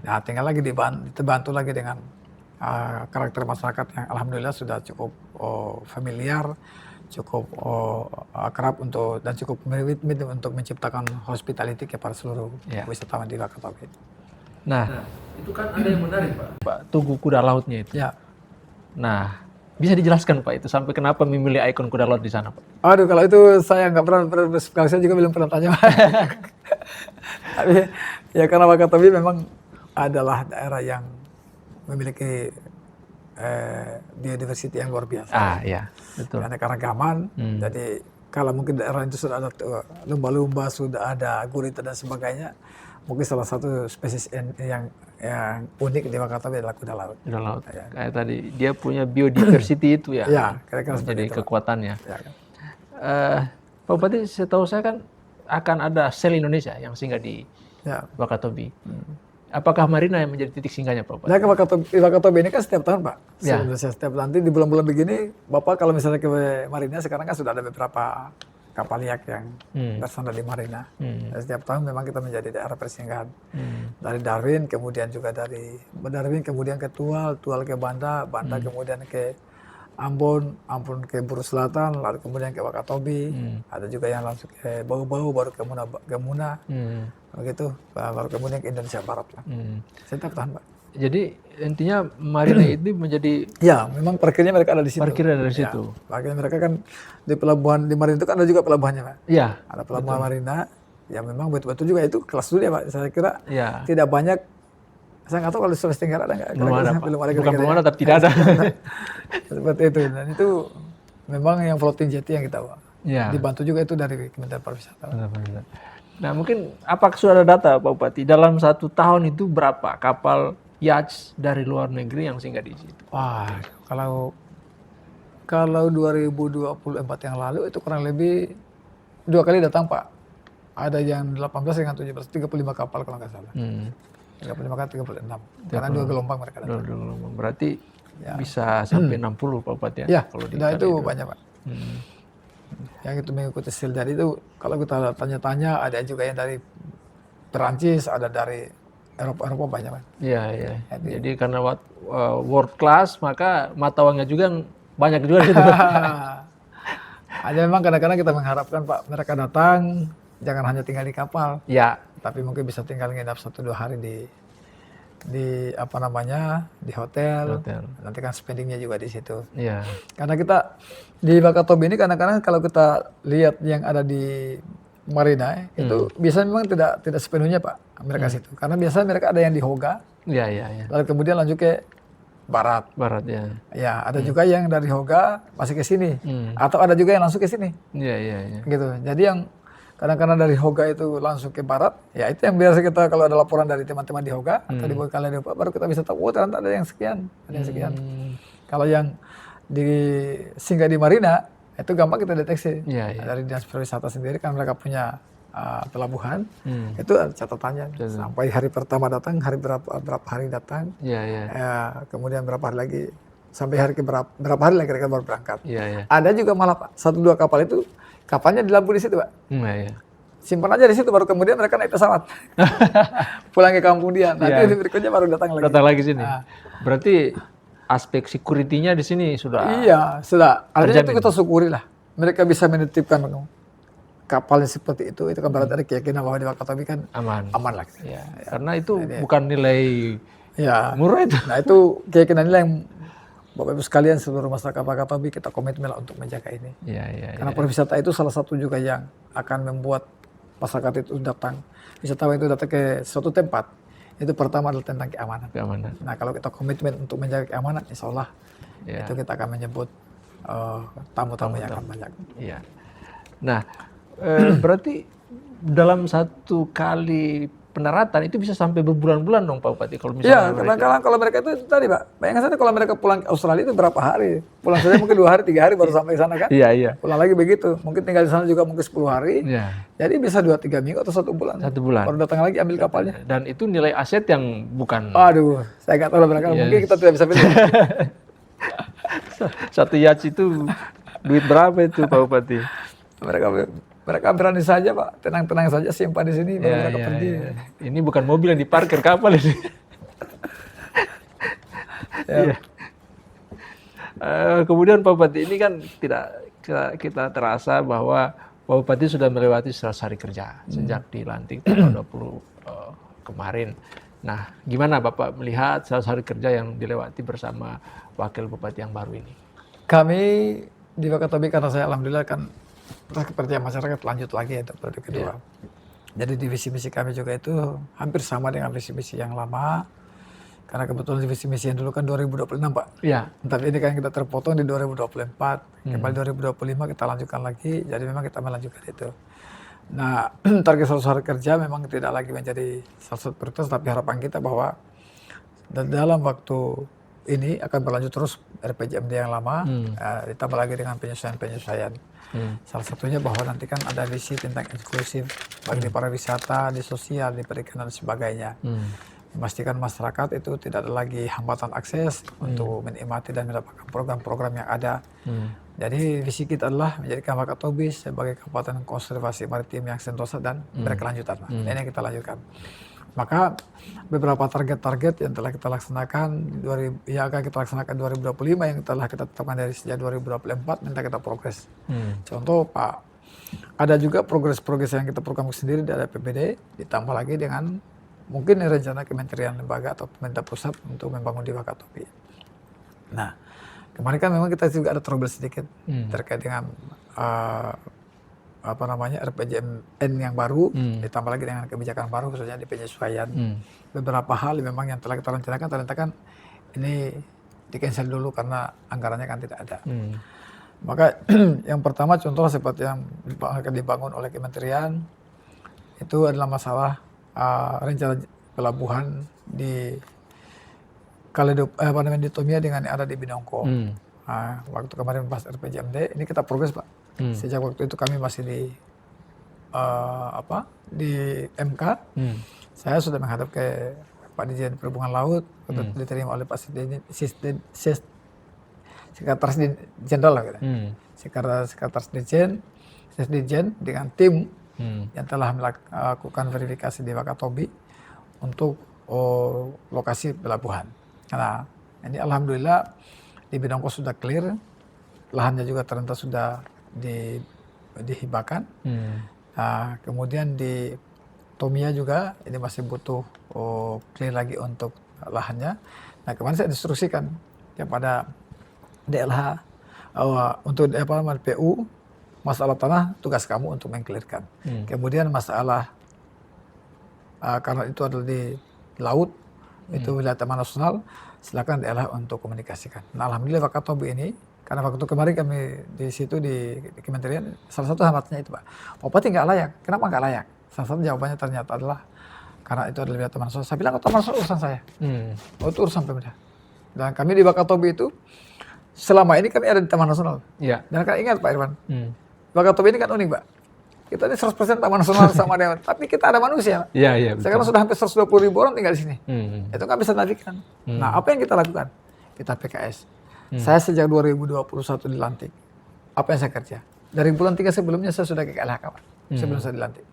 Nah, tinggal lagi dibantu lagi dengan karakter masyarakat yang alhamdulillah sudah cukup familiar, cukup akrab dan cukup commitment untuk menciptakan hospitality kepada seluruh wisatawan di Wakatobi. Nah, itu kan ada yang menarik Pak, Tugu Kuda Lautnya itu. Nah, bisa dijelaskan Pak itu sampai kenapa memilih ikon kuda laut di sana Pak? Aduh, kalau itu saya nggak pernah, kalau saya juga belum pernah tanya. Tapi ya karena Wakatobi memang adalah daerah yang memiliki biodiversity yang luar biasa. Iya, betul. Keanekaragaman. Jadi kalau mungkin daerah itu sudah ada lumba-lumba, sudah ada gurita dan sebagainya, mungkin salah satu spesies yang unik di Wakatobi adalah kuda laut. Kuda laut. Ya. Kayak tadi dia punya biodiversity itu ya. Ya, kira-kira jadi kekuatannya. Ya, kan? Pak Bupati, setahu saya kan akan ada sel Indonesia yang singgah di Wakatobi. Apakah Marina yang menjadi titik singgahnya Pak Bupati? Nah, Wakatobi ini kan setiap tahun Pak. Setiap nanti di bulan-bulan begini, Bapak kalau misalnya ke Marina sekarang kan sudah ada beberapa kapal yak yang bersandar di Marina. Setiap tahun memang kita menjadi daerah persinggahan. Dari Darwin, kemudian juga dari Darwin, kemudian ke Tual ke Banda kemudian ke Ambon ke Buru Selatan, lalu kemudian ke Wakatobi. Ada juga yang langsung ke Bau-Bau, baru ke Muna. Begitu, baru kemudian ke Indonesia Barat. Setiap tahun Pak. Jadi intinya Marina itu menjadi... Ya, memang parkirnya mereka ada di situ. Parkirnya dari situ. Parkirnya mereka kan di pelabuhan, di Marina itu kan ada juga pelabuhannya Pak. Iya. Ada pelabuhan Marina, ya memang betul-betul juga itu kelas dunia Pak. Saya kira tidak banyak, saya nggak tahu kalau di Sulawesi Tenggara ada nggak? Belum ada Pak. Bukan belum ada, tapi tidak ada. Seperti itu. Dan itu memang yang floating jetty yang kita bawa. Dibantu juga itu dari Kementerian Pariwisata. Nah mungkin apakah sudah ada data Pak Bupati, dalam 1 tahun itu berapa kapal yacht dari luar negeri yang singgah di situ? Wah, kalau 2024 yang lalu itu kurang lebih 2 kali datang Pak. Ada yang 18 dengan 17, 35 kapal kalau nggak salah. 35 kali 36. Karena 2 gelombang mereka datang. 2 gelombang. Berarti bisa sampai 60 Pak Bupati ya? Ya, kalau itu banyak Pak. Yang itu mengikuti sel dari itu, kalau kita tanya-tanya ada juga yang dari Perancis, ada dari Eropa banyak Pak. Iya. Jadi karena world class, maka mata uangnya juga banyak juga gitu. Ada memang kadang-kadang kita mengharapkan Pak, mereka datang jangan hanya tinggal di kapal. Ya. Tapi mungkin bisa tinggal nginap 1-2 hari di apa namanya, di hotel. Nanti kan spendingnya juga di situ. Iya. Karena kita di Wakatobi ini kadang-kadang kalau kita lihat yang ada di Marina itu biasanya memang tidak sepenuhnya Pak mereka situ. Karena biasanya mereka ada yang di Hoga. Iya. Lalu kemudian lanjut ke barat ya. Ya, ada juga yang dari Hoga masih ke sini. Atau ada juga yang langsung ke sini. Iya. Gitu. Jadi yang kadang-kadang dari Hoga itu langsung ke barat, ya itu yang biasa kita kalau ada laporan dari teman-teman di Hoga atau di Kalimantan baru kita bisa tahu, oh ternyata ada yang sekian, Kalau yang di singgah di Marina itu gampang kita deteksi. Dari Dinas Pariwisata sendiri kan mereka punya pelabuhan, itu ada catatannya. Sampai hari pertama datang, berapa hari datang, kemudian berapa hari lagi, sampai hari berapa hari lagi mereka baru berangkat. Ada juga malah Pak, 1-2 kapal itu kapalnya dilampu di situ Pak. Simpan aja di situ, baru kemudian mereka naik pesawat pulang ke kampung dia. Nanti berikutnya baru datang lagi. Datang lagi sini. Berarti aspek security-nya di sini sudah. Iya, sudah. Artinya itu kita syukuri lah. Mereka bisa menitipkan kapalnya seperti itu kan berarti ada keyakinan bahwa di Wakatobi kan aman lah. Karena itu bukan nilai murah itu. Nah itu keyakinan nilai yang Bapak Ibu sekalian seluruh masyarakat Wakatobi kita komitmen lah untuk menjaga ini. Karena pariwisata itu salah satu juga yang akan membuat masyarakat itu datang. Wisatawan itu datang ke suatu tempat. Itu pertama adalah tentang keamanan. Nah kalau kita komitmen untuk menjaga keamanan, insya Allah itu kita akan menyebut tamu-tamu yang akan banyak. Nah berarti dalam 1 kali pendaratan itu bisa sampai berbulan-bulan dong Pak Bupati kalau misalnya. Kadang-kadang kalau mereka itu tadi Pak, bayangkan saja kalau mereka pulang ke Australia itu berapa hari? Pulang saja mungkin 2 hari, 3 hari baru sampai ke sana kan? Iya. Pulang lagi begitu, mungkin tinggal di sana juga mungkin 10 hari. Jadi bisa 2-3 minggu atau 1 bulan. 1 bulan. Baru datang lagi ambil kapalnya. Dan itu nilai aset yang bukan. Aduh, saya nggak tahu lah mereka. Mungkin kita tidak bisa pilih. 1 yacht itu duit berapa itu Pak Bupati? Mereka berani saja Pak, tenang-tenang saja simpan di sini baru mereka pergi. Ini bukan mobil yang diparkir kapal ini. Kemudian Pak Bupati ini kan tidak kita terasa bahwa Pak Bupati sudah melewati 100 hari kerja sejak dilantik tanggal 20 kemarin. Nah, gimana Bapak melihat sehari kerja yang dilewati bersama Wakil Bupati yang baru ini? Kami di Wakatobi karena saya alhamdulillah kan kepercayaan masyarakat lanjut lagi untuk periode kedua. Jadi di visi misi kami juga itu hampir sama dengan visi misi yang lama. Karena kebetulan visi misi yang dulu kan 2026 Pak. Iya. Tapi ini kan kita terpotong di 2024. Kembali 2025 kita lanjutkan lagi. Jadi memang kita melanjutkan itu. Nah, target 100 hari kerja memang tidak lagi menjadi salah satu prioritas. Tapi harapan kita bahwa dalam waktu ini akan berlanjut terus RPJMD yang lama. Ditambah lagi dengan penyesuaian-penyesuaian. Salah satunya bahwa nanti kan ada visi tentang inklusif bagi pariwisata, di sosial, di perikanan dan sebagainya. Memastikan masyarakat itu tidak ada lagi hambatan akses untuk menikmati dan mendapatkan program-program yang ada. Jadi visi kita adalah menjadikan Wakatobi sebagai kabupaten konservasi maritim yang sentosa dan berkelanjutan. Ini yang kita lanjutkan. Maka beberapa target-target yang telah kita laksanakan, yang akan kita laksanakan 2025 yang telah kita tetapkan dari sejak 2024, minta kita progres. Contoh Pak, ada juga progres-progres yang kita program sendiri dari APBD, ditambah lagi dengan mungkin rencana kementerian lembaga atau pemerintah pusat untuk membangun di Wakatobi. Nah, kemarin kan memang kita juga ada trouble sedikit terkait dengan RPJMN yang baru, ditambah lagi dengan kebijakan baru khususnya di penyesuaian. Beberapa hal memang yang telah kita rencanakan, ternyata ini di cancel dulu karena anggarannya kan tidak ada. Maka yang pertama contoh seperti yang akan dibangun oleh kementerian itu adalah masalah rencana pelabuhan di di Tomia dengan yang ada di Binongko. Waktu kemarin pas RPJMD, ini kita progres Pak. Sejak waktu itu kami masih di MK. Saya sudah menghadap ke Pak Dirjen Perhubungan Laut, diterima oleh Pak Sekretaris Jenderal gitu. Sekretaris Dirjen dengan tim yang telah melakukan verifikasi di Wakatobi untuk lokasi pelabuhan. Nah, ini alhamdulillah di Binongko sudah clear, lahannya juga ternyata sudah dihibakan. Nah, kemudian di Tomia juga ini masih butuh clear lagi untuk lahannya. Nah, kemarin saya instruksikan kepada DLH untuk PU, masalah tanah tugas kamu untuk mengklirkan. Kemudian masalah karena itu adalah di laut, itu wilayah taman nasional, silakan DLH untuk komunikasikan. Nah, alhamdulillah Wakatobi ini, karena waktu kemarin kami di situ di kementerian, salah satu hambatannya itu Pak, Bupati nggak layak. Kenapa nggak layak? Salah satu jawabannya ternyata adalah karena itu adalah wilayah taman nasional. Saya bilang, taman nasional urusan saya. Itu urusan pemerintah. Dan kami di Wakatobi itu selama ini kami ada di taman nasional. Dan kan ingat Pak Irwan, Wakatobi ini kan unik Pak. Kita ini 100% taman nasional sama dengan, tapi kita ada manusia. Sekarang sudah hampir 120.000 orang tinggal di sini. Itu nggak bisa nafikan. Nah, apa yang kita lakukan? Kita PKS. Saya sejak 2021 dilantik. Apa yang saya kerja? Dari bulan 3 sebelumnya saya sudah ke KLHK Pak. Sebelum saya dilantik.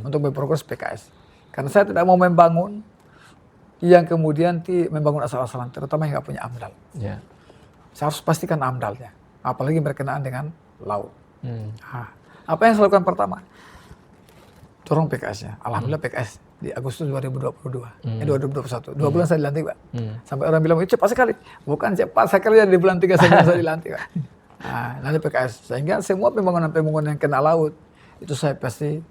Untuk berprogres PKS. Karena saya tidak mau membangun yang kemudian membangun asal-asalan, terutama yang nggak punya AMDAL. Saya harus pastikan AMDALnya. Apalagi berkenaan dengan laut. Apa yang saya lakukan pertama? Dorong PKS-nya. Alhamdulillah PKS di Agustus 2021. 2 bulan saya dilantik Pak. Sampai orang bilang, cepat sekali. Bukan cepat, saya kerja di bulan 3 sebelum saya dilantik Pak. Nah, nanti PKS. Sehingga semua pembangunan-pembangunan yang kena laut, itu saya pasti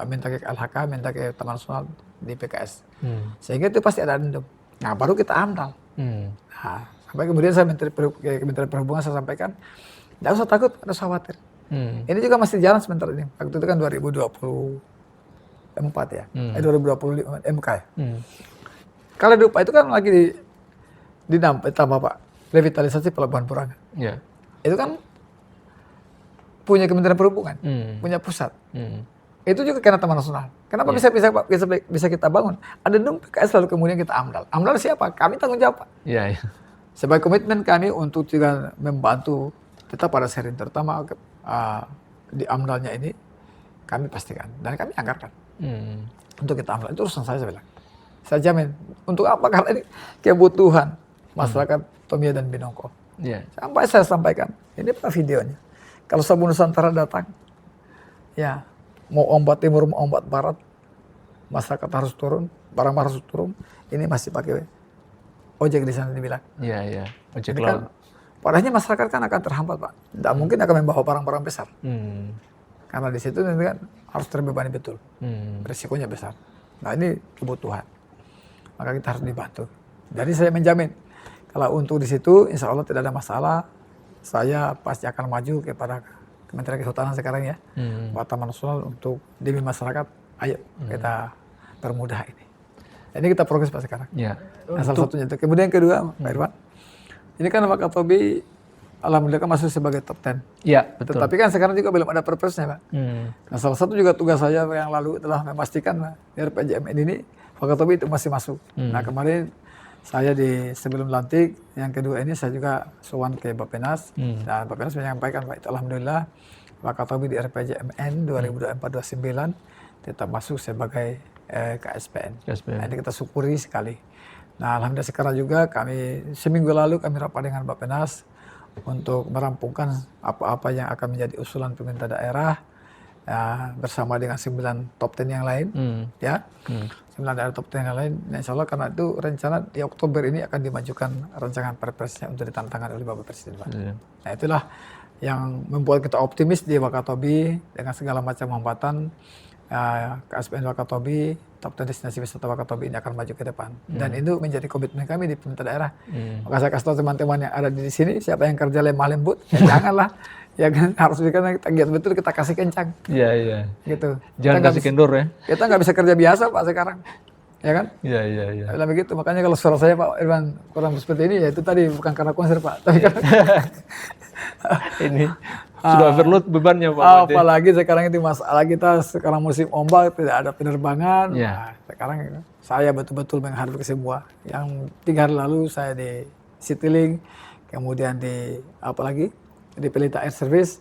minta ke LHK, minta ke Taman Nasional di PKS. Sehingga itu pasti ada adendum. Nah, baru kita AMDAL. Nah, sampai kemudian saya Kementerian Perhubungan saya sampaikan, tidak usah takut, tidak usah khawatir. Ini juga masih jalan sebentar ini. Waktu itu kan 2024 ya. 2025 MK ya. Kalau di UPA itu kan lagi ditambah Pak, revitalisasi Pelabuhan Burangan. Itu kan punya Kementerian Perhubungan, punya pusat. Itu juga karena Taman Nasional. Kenapa bisa kita bangun? Ada dong PKS lalu kemudian kita AMDAL. AMDAL siapa? Kami tanggung jawab Pak. Sebagai komitmen kami untuk juga membantu tetap pada sharing, terutama di AMDAL-nya ini kami pastikan dan kami anggarkan untuk kita AMDAL. Itu urusan saya bilang. Saya jamin. Untuk apa? Karena ini kebutuhan masyarakat Tomia dan Binongko. Sampai saya sampaikan, ini Pak videonya. Kalau Sabun Nusantara datang, ya mau ombak timur mau ombak barat, masyarakat harus turun barang-barang sudah turun, ini masih pakai ojek di sana dibilang. Iya, iya. Ojek Jadi laut. kan, padahal masyarakat kan akan terhambat, Pak. Tidak mungkin akan membawa barang-barang besar. Karena di situ nanti kan harus terbebani betul. Risikonya besar. Nah ini kebutuhan. Maka kita harus dibantu. Jadi saya menjamin, kalau untuk di situ insya Allah tidak ada masalah. Saya pasti akan maju kepada Kementerian Kehutanan sekarang ya. Taman Nasional untuk demi masyarakat, ayo kita permudah ini. Ini kita progres Pak sekarang. Ya. Nah, salah satunya itu. Kemudian yang kedua, Pak Irwan, ini kan Wakatobi alhamdulillah kan masuk sebagai top 10. Iya, betul. Tetapi kan sekarang juga belum ada perpresnya, Pak. Nah, salah satu juga tugas saya yang lalu adalah memastikan Pak, RPJMN ini Wakatobi itu masih masuk. Nah, kemarin saya sebelum lantik, yang kedua ini saya juga sowan ke Bappenas. Dan Bappenas menyampaikan, Pak, itu alhamdulillah Wakatobi di RPJMN 2024-2029 tetap masuk sebagai KSPN. Nah, ini kita syukuri sekali. Nah, alhamdulillah sekarang juga kami seminggu lalu kami rapat dengan Bappenas untuk merampungkan apa-apa yang akan menjadi usulan pemerintah daerah bersama dengan 9 top 10 yang lain, ya. 9 daerah top 10 yang lain. Nah, insya Allah karena itu rencana di Oktober ini akan dimajukan rancangan perpresnya untuk ditantangkan oleh Bapak Presiden, Pak. Nah, itulah yang membuat kita optimis di Wakatobi dengan segala macam hambatan. KSPN Wakatobi, top 10 destinasi wisata Wakatobi ini akan maju ke depan. Dan itu menjadi komitmen kami di pemerintah daerah. Maka saya kasih tahu teman-teman yang ada di sini, siapa yang kerja lemah lembut, ya janganlah. Ya kan, harus bikin kita giat betul, kita kasih kencang. Iya, iya. Gitu. Jangan kasih kendor ya. Kita nggak bisa kerja biasa Pak sekarang. Ya kan? Iya, iya, iya. Nah, begitu. Makanya kalau suara saya Pak Irwan kurang seperti ini, ya itu tadi bukan karena konser Pak. Tapi karena ini sudah overload bebannya Pak. Apalagi sekarang itu masalah kita sekarang musim ombak, tidak ada penerbangan. Ya. Nah, sekarang saya betul-betul menghadapi semua. Yang 3 hari lalu saya di Citylink, kemudian di di Pelita Air Service.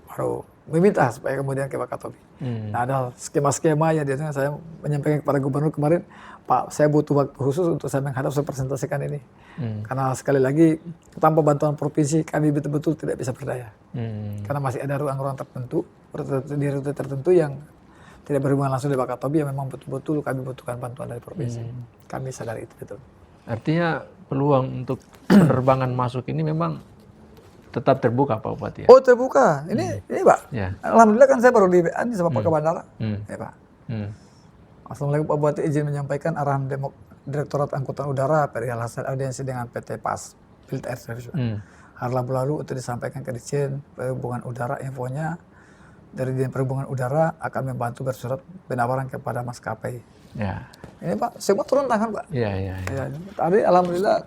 Baru meminta supaya kemudian ke Wakatobi. Nah, ada skema-skema yang biasanya saya menyampaikan kepada gubernur kemarin, Pak, saya butuh waktu khusus untuk saya menghadap, saya presentasikan ini. Karena sekali lagi, tanpa bantuan provinsi, kami betul-betul tidak bisa berdaya. Karena masih ada ruang-ruang tertentu, di rute tertentu yang tidak berhubungan langsung dengan Wakatobi, yang memang betul-betul kami butuhkan bantuan dari provinsi. Kami sadar itu betul. Artinya peluang untuk penerbangan masuk ini memang tetap terbuka Pak Bupati ya? Oh terbuka, ini Pak. Ya. Alhamdulillah kan saya baru di WA sama Pak Bandara. Ya Pak. Assalamualaikum Pak Bupati, izin menyampaikan arahan Direktorat Angkutan Udara perihal hasil audiensi dengan PT PAS, Pelita Air Service. Hari lalu itu disampaikan ke Dirjen Perhubungan Udara, infonya dari Dirjen Perhubungan Udara akan membantu bersurat penawaran kepada maskapai. Ya. Ini Pak, semua turun tangan Pak. Iya, iya. Ya, tadi alhamdulillah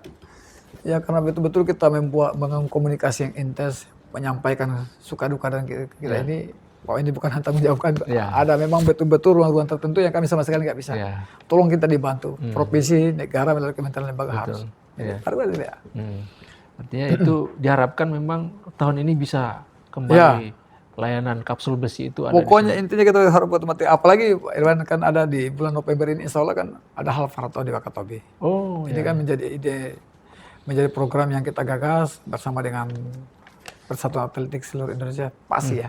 ya karena betul-betul kita membangun komunikasi yang intens, menyampaikan suka duka dan kita ini, Pak ini bukan tanggung jawab kan, ada memang betul-betul ruang-ruang tertentu yang kami sama sekali nggak bisa. Tolong kita dibantu, provinsi, negara melalui kementerian lembaga harus. Artinya itu diharapkan memang tahun ini bisa kembali layanan kapsul besi itu ada. Pokoknya intinya kita harus buat mati. Apalagi Pak Irwan kan ada di bulan November ini, insya Allah kan ada hal Halvarto di Wakatobi. Oh, ini kan menjadi ide, menjadi program yang kita gagas bersama dengan Persatuan Atletik seluruh Indonesia, PASI ya,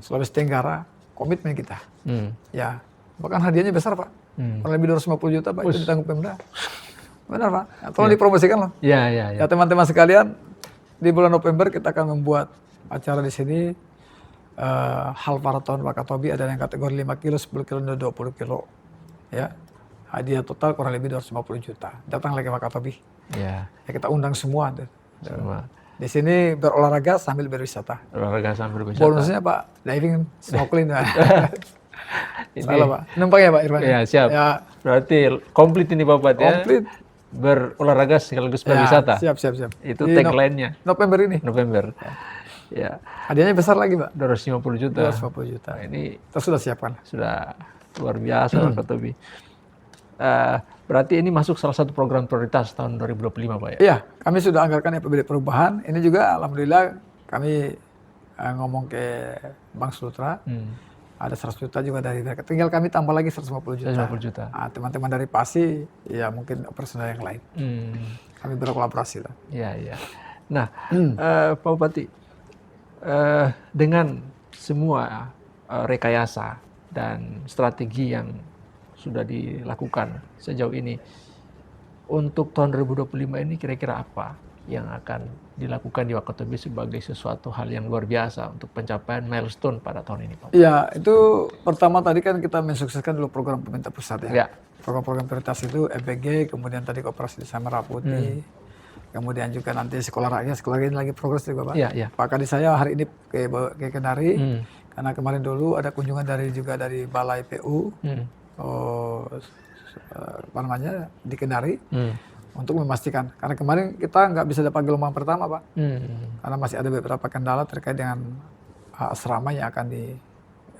Sulawesi Tenggara, komitmen kita. Ya, bahkan hadiahnya besar Pak, kurang lebih 250 juta Pak, itu ditanggung Pemda. Benar Pak, ya, tolong dipromosikan loh. Ya teman-teman sekalian, di bulan November kita akan membuat acara di sini, Halvarto Wakatobi ada yang kategori 5 kilo, 10 kilo, dan 20 kilo. Ya, hadiah total kurang lebih 250 juta. Datang lagi Wakatobi. Ya, kita undang semua. Di sini berolahraga sambil berwisata. Olahraga sambil berwisata. Bonusnya Pak, diving, snorkeling. Salah Pak. Numpang ya Pak Irwan? Ya siap. Ya. Berarti komplit ini Pak Bupati ya? Komplit. Berolahraga sekaligus berwisata. Siap. Itu tagline-nya. November ini. November. Ya. Hadiahnya besar lagi Pak. 250 juta. 250 juta. Nah, ini kita sudah siapkan. Sudah luar biasa Wakatobi. Berarti ini masuk salah satu program prioritas tahun 2025 Pak ya? Iya, kami sudah anggarkan APBD perubahan. Ini juga alhamdulillah kami ngomong ke Bank Sultra. Ada 100 juta juga dari mereka. Tinggal kami tambah lagi 150 juta. 150 juta. Nah, teman-teman dari PASI, ya mungkin operasional yang lain. Kami berkolaborasi lah. Iya. Nah, Pak Bupati, dengan semua rekayasa dan strategi yang sudah dilakukan sejauh ini. Untuk tahun 2025 ini kira-kira apa yang akan dilakukan di Wakatobi sebagai sesuatu hal yang luar biasa untuk pencapaian milestone pada tahun ini, Pak? Ya, itu pertama tadi kan kita mensukseskan dulu program pemerintah pusat ya. Ya. Program-program prioritas itu FBG, kemudian tadi Koperasi Desa Merah Putih, kemudian juga nanti sekolah rakyat ini lagi progres juga Pak. Ya. Pak Kadis saya hari ini ke Kendari, karena kemarin dulu ada kunjungan dari Balai PU, apa namanya, di Kendari, untuk memastikan. Karena kemarin kita nggak bisa dapat gelombang pertama Pak, karena masih ada beberapa kendala terkait dengan asrama yang akan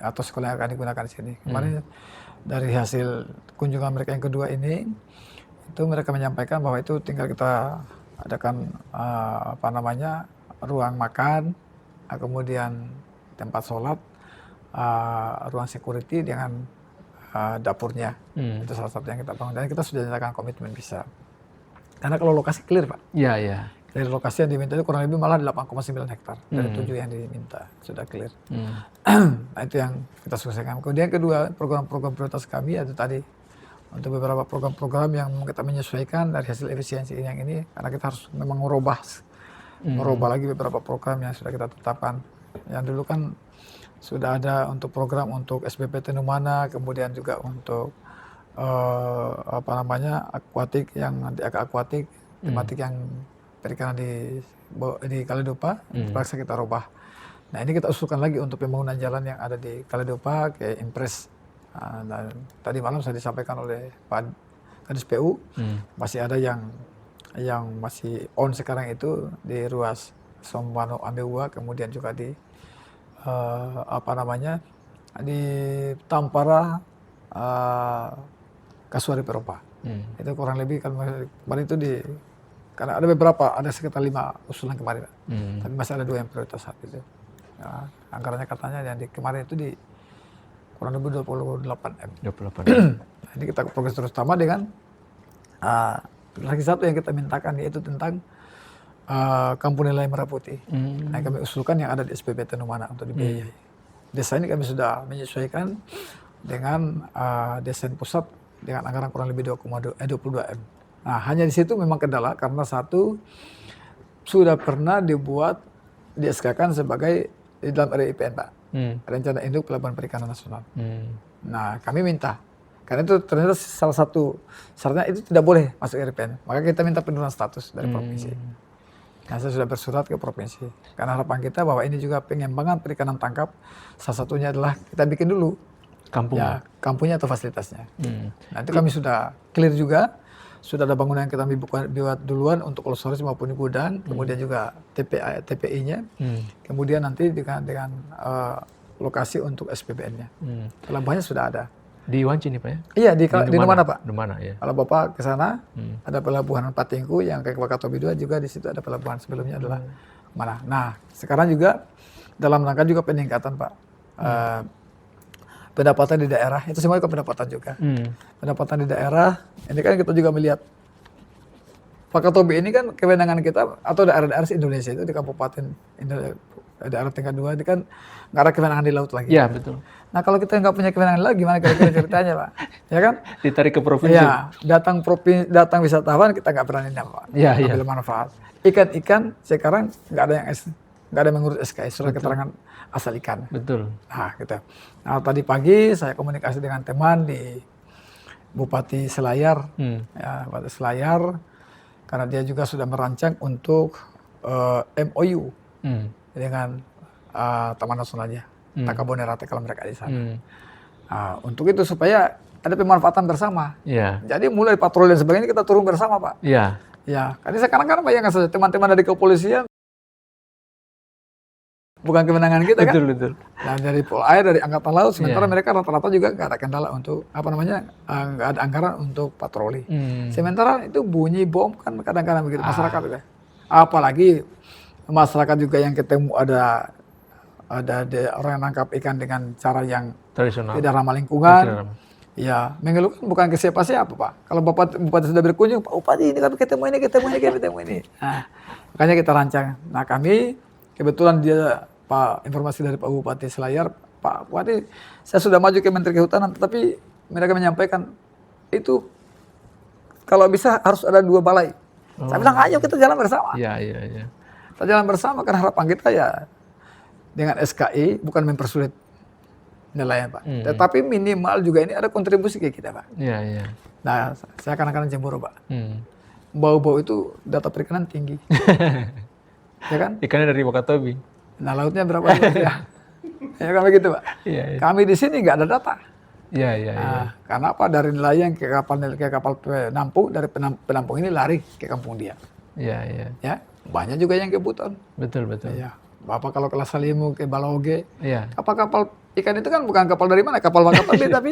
atau sekolah yang akan digunakan di sini. Kemarin dari hasil kunjungan mereka yang kedua ini, itu mereka menyampaikan bahwa itu tinggal kita adakan apa namanya, ruang makan, kemudian tempat sholat, ruang security dengan dapurnya. Itu salah satu yang kita bangun, dan kita sudah nyatakan komitmen bisa. Karena kalau lokasi clear Pak. Iya. Dari lokasi yang diminta itu kurang lebih malah 8,9 hektar dari 7 yang diminta, sudah clear. Nah itu yang kita selesaikan. Kemudian kedua, program-program prioritas kami itu tadi untuk beberapa program-program yang kita menyesuaikan dari hasil efisiensi yang ini, karena kita harus memang merubah lagi beberapa program yang sudah kita tetapkan. Yang dulu kan sudah ada untuk program untuk SBP Tenumana, kemudian juga untuk apa namanya, akuatik, yang nanti akuatik, tematik yang perikanan di Kaledupa, terpaksa kita rubah. Nah ini kita usulkan lagi untuk pembangunan jalan yang ada di Kaledupa ke Impres. Dan tadi malam saya disampaikan oleh Pak Kadis PU, masih ada yang masih on sekarang itu di ruas Sombano Ambeua, kemudian juga di apa namanya, di Tampara Kasuari Peropa. Itu kurang lebih kan kemarin itu karena ada beberapa, ada sekitar 5 usulan kemarin, tapi masih ada 2 yang prioritas saat itu. Nah, anggarannya katanya yang kemarin itu di kurang lebih 28 M. 28. Nah, ini kita progres terus, sama dengan lagi satu yang kita mintakan, yaitu tentang Kampung Nilai Merah Putih. Nah, kami usulkan yang ada di SPP Tenumana untuk dibiayai. Desa ini kami sudah menyesuaikan dengan desain pusat dengan anggaran kurang lebih 22 M. Nah, hanya di situ memang kendala karena satu sudah pernah di SK-kan sebagai di dalam RIPN Pak, Rencana Induk Pelabuhan Perikanan Nasional. Nah, kami minta, karena itu ternyata salah satu syaratnya itu tidak boleh masuk RIPN, maka kita minta penurunan status dari provinsi. Nah, saya sudah bersurat ke provinsi, karena harapan kita bahwa ini juga pengembangan perikanan tangkap, salah satunya adalah kita bikin dulu kampungnya atau fasilitasnya. Nah, itu kami sudah clear juga. Sudah ada bangunan yang kita buat duluan untuk cold storage maupun gudang, kemudian juga TPI-nya, kemudian nanti dengan lokasi untuk SPBN-nya. Pelabuhannya sudah ada. Di Wanci nih Pak ya? Iya, di mana Pak? Di mana ya? Kalau Bapak ke sana, ada pelabuhan Patingku yang ke Wakatobi 2, juga di situ ada pelabuhan sebelumnya adalah mana. Nah, sekarang juga dalam rangka juga peningkatan Pak. Pendapatan di daerah, itu semuanya pendapatan juga. Pendapatan di daerah, ini kan kita juga melihat Wakatobi ini kan kewenangan kita, atau daerah-daerah Indonesia itu di kabupaten, daerah tingkat 2 ini kan nggak ada kewenangan di laut lagi. Iya, betul. Nah kalau kita nggak punya kewenangan lagi, gimana kira-kira ceritanya Pak? Ya kan? Ditarik ke provinsi. Ya, datang wisatawan kita nggak berani Pak. Ambil manfaat. Ikan sekarang nggak ada yang mengurus SKS, surat keterangan asal ikan. Betul. Nah, gitu. Nah, tadi pagi saya komunikasi dengan teman di Bupati Selayar, ya, Bupati Selayar, karena dia juga sudah merancang untuk MOU dengan Taman Nasionalnya, Takabonerate kalau mereka di sana. Nah, untuk itu supaya ada pemanfaatan bersama. Jadi mulai patroli dan sebagainya kita turun bersama Pak. Ya, karena sekarang kan bayangkan saja teman-teman dari kepolisian, bukan kemenangan kita kan? Betul. Nah, dari Polair, dari Angkatan Laut, sementara mereka rata-rata juga nggak ada kendala untuk nggak ada anggaran untuk patroli. Sementara itu bunyi bom kan kadang-kadang begitu masyarakat ya. Apalagi masyarakat juga yang ketemu ada orang yang nangkap ikan dengan cara yang tradisional, tidak ramah lingkungan. Ya, mengeluhkan bukan ke siapa-siapa Pak. Kalau Bupati sudah berkunjung, Pak Bupati ini kami ketemu ini. Nah, makanya kita rancang. Nah, kami kebetulan informasi dari Pak Bupati Selayar, Pak Bupati, saya sudah maju ke Menteri Kehutanan, tetapi mereka menyampaikan itu kalau bisa harus ada 2 balai. Saya bilang ayo kita jalan bersama. Iya. Kita jalan bersama karena harapan kita ya dengan SKI bukan mempersulit nilainya Pak. Tetapi minimal juga ini ada kontribusi ke kita Pak. Iya. Nah saya kadang-kadang cemburu Pak. Bau-bau itu data perikanan tinggi. Ya kan? Ikannya dari Wakatobi. Nah lautnya berapa ya? Ya kan begitu Pak. Iya. Kami di sini nggak ada data. Iya. Nah, karena apa? Dari nelayan ke kapal penampung, dari penampung ini lari ke kampung dia. Iya. Ya, banyak juga yang ke Buton. Betul. Ya, Bapak kalau ke Lasalimu, ke Baloge, Iya. kapal-kapal ikan itu kan bukan kapal dari mana, kapal Wakatobi tapi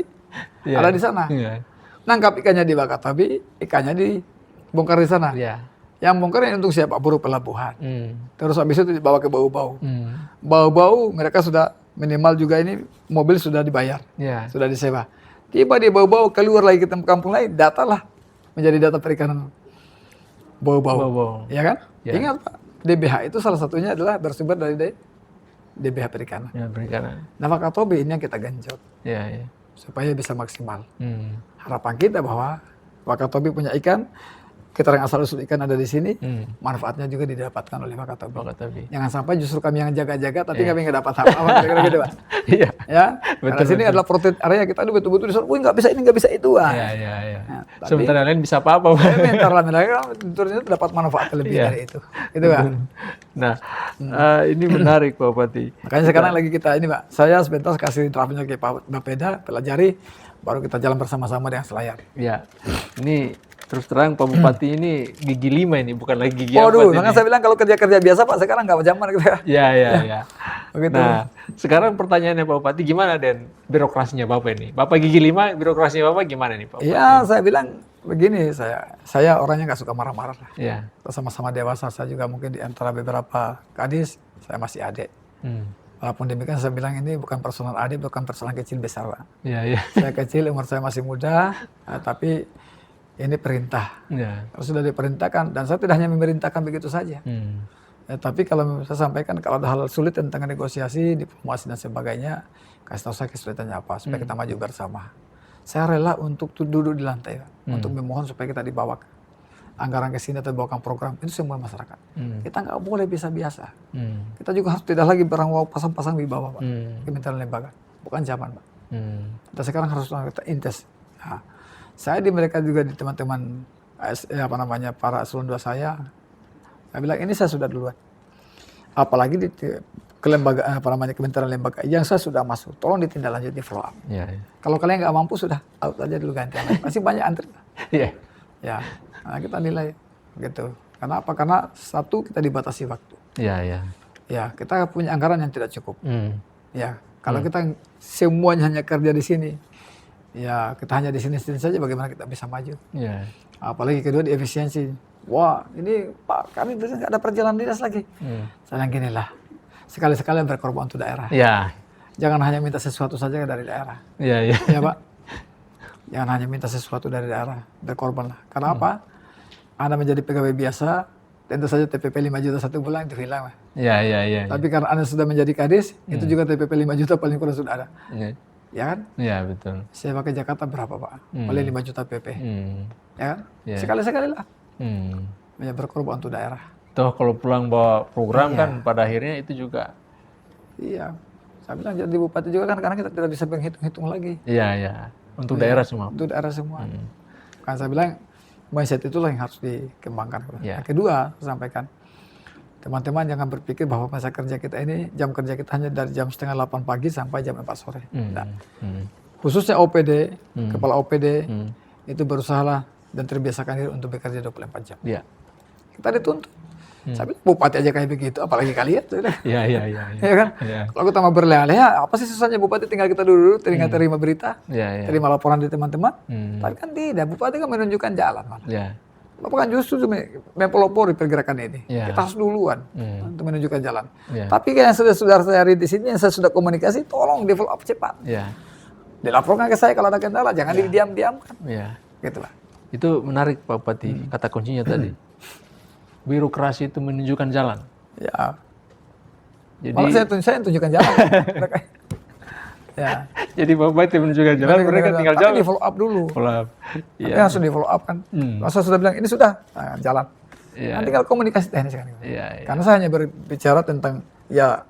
ada di sana. Iya. Nangkap ikannya di Wakatobi, ikannya dibongkar di sana. Iya. Yang bongkar ini untuk siapa? Buruh pelabuhan. Terus habis itu dibawa ke bau-bau. Bau-bau mereka sudah minimal juga ini mobil sudah dibayar, sudah disewa. Tiba di bau-bau keluar lagi ke kampung lain, data lah menjadi data perikanan bau-bau. Ya kan? Ya. Ingat Pak, DBH itu salah satunya adalah bersumber dari DBH perikanan. Ya, perikanan. Nah Wakatobi ini yang kita genjot Iya. supaya bisa maksimal. Harapan kita bahwa Wakatobi punya ikan, keterangan asal-usul ikan ada di sini, manfaatnya juga didapatkan oleh Wakatobi. Jangan sampai justru kami yang jaga-jaga, tapi kami nggak dapat apa-apa, kira-kira gitu Pak. Iya. Ya, karena sini adalah protein area kita itu betul-betul disuruh, nggak bisa ini, nggak bisa itu. Iya. Nah, Sementara yang lain bisa apa-apa. Bentar lah, mereka tentunya dapat manfaat lebih dari itu. Gitu Pak. Nah, ini menarik Pak Bupati. Makanya sekarang lagi kita ini Pak, saya sebentar kasih draftnya ke Pak Bapeda, pelajari, baru kita jalan bersama-sama dengan selayar. Ya, ini terus terang Pak Bupati ini gigi 5 ini, bukan lagi gigi 4 Waduh, ini. makanya saya bilang kalau kerja-kerja biasa Pak, sekarang nggak zaman gitu ya. Iya. Begitu. Nah, sekarang pertanyaannya Pak Bupati, gimana Den birokrasinya Bapak ini? Bapak gigi 5, birokrasinya Bapak gimana nih Pak Bupati? Iya, saya bilang begini, saya orangnya nggak suka marah-marah lah. Iya. Kita sama-sama dewasa, saya juga mungkin di antara beberapa kadis, saya masih adik. Walaupun demikian saya bilang ini bukan persoalan adik, bukan persoalan kecil besar Pak. Iya. Saya kecil, umur saya masih muda, tapi ini perintah. Kalau sudah diperintahkan, dan saya tidak hanya memerintahkan begitu saja. Tapi kalau saya sampaikan, kalau ada hal sulit tentang negosiasi, diplomasi dan sebagainya, kasih tahu saya kesulitannya apa, supaya kita maju bersama. Saya rela untuk duduk di lantai, Pak, untuk memohon supaya kita dibawa anggaran ke sini atau dibawakan program, itu semua masyarakat. Kita nggak boleh biasa-biasa. Kita juga harus tidak lagi barang pasang-pasang di bawah, Pak. Kementerian lembaga, bukan zaman, Pak. Kita sekarang harus kita intes. Nah, saya di mereka juga di teman-teman para eselon 2 saya bilang ini saya sudah duluan. Apalagi di kelembagaan kementerian lembaga yang saya sudah masuk, tolong ditindaklanjuti follow up. Kalau kalian nggak mampu sudah out aja dulu ganti yang lain. Masih banyak antri. Ya, nah kita nilai gitu. Karena apa? Karena satu kita dibatasi waktu. Ya, kita punya anggaran yang tidak cukup. Ya, kalau kita semuanya hanya kerja di sini, ya kita hanya di sini saja, bagaimana kita bisa maju? Apalagi kedua di efisiensi. Wah, ini Pak, kami nggak ada perjalanan dinas lagi. Saya bilang gini lah, sekali-sekali berkorban untuk daerah. Jangan hanya minta sesuatu saja dari daerah. Ya Pak, jangan hanya minta sesuatu dari daerah, berkorbanlah. Karena apa? Anda menjadi pegawai biasa, tentu saja TPP 5 juta 1 bulan itu hilang. Tapi karena Anda sudah menjadi kadis, itu juga TPP 5 juta paling kurang sudah ada. Ya kan? Iya, betul. Saya pakai Jakarta berapa Pak? Paling 5 juta PP. Ya kan? Sekali-sekali lah. Banyak berkorban untuk daerah. Toh kalau pulang bawa program kan pada akhirnya itu juga. Iya. Saya bilang jadi bupati juga kan karena kita tidak bisa menghitung-hitung lagi. Iya. Untuk daerah semua. Untuk daerah semua. Kan saya bilang mindset itulah yang harus dikembangkan. Yang kedua, saya sampaikan. Teman-teman jangan berpikir bahwa masa kerja kita ini, jam kerja kita hanya dari jam 7:30 pagi sampai jam 4 sore. Khususnya OPD, kepala OPD, itu berusahalah dan terbiasakan diri untuk bekerja 24 jam. Kita dituntut. Saya bilang, bupati aja kayak begitu, apalagi kalian. Iya. Ya kan? Kalau kita mau berleha-leha, apa sih susahnya bupati tinggal kita dulu terima berita, terima laporan dari teman-teman. Tapi kan tidak, bupati kan menunjukkan jalan. Bapak kan justru mempelopori pergerakan ini. Kita harus duluan untuk menunjukkan jalan. Tapi yang sudah saya di sini, yang saya sudah komunikasi, tolong develop cepat. Dilaporkan ke saya kalau ada kendala, jangan didiam-diamkan. Gitu lah. Itu menarik Pak Bupati, kata kuncinya tadi. Birokrasi itu menunjukkan jalan. Jadi malah saya tunjukkan jalan. Ya. Jadi Pak Bupati menunjukkan jalan, mereka tinggal Tapi jalan. di follow up dulu. Follow up. Tapi Iya. langsung di follow up kan. Langsung sudah bilang ini sudah jalan. Iya. Nah, tinggal komunikasi teknis kan. Iya. Karena saya hanya berbicara tentang ya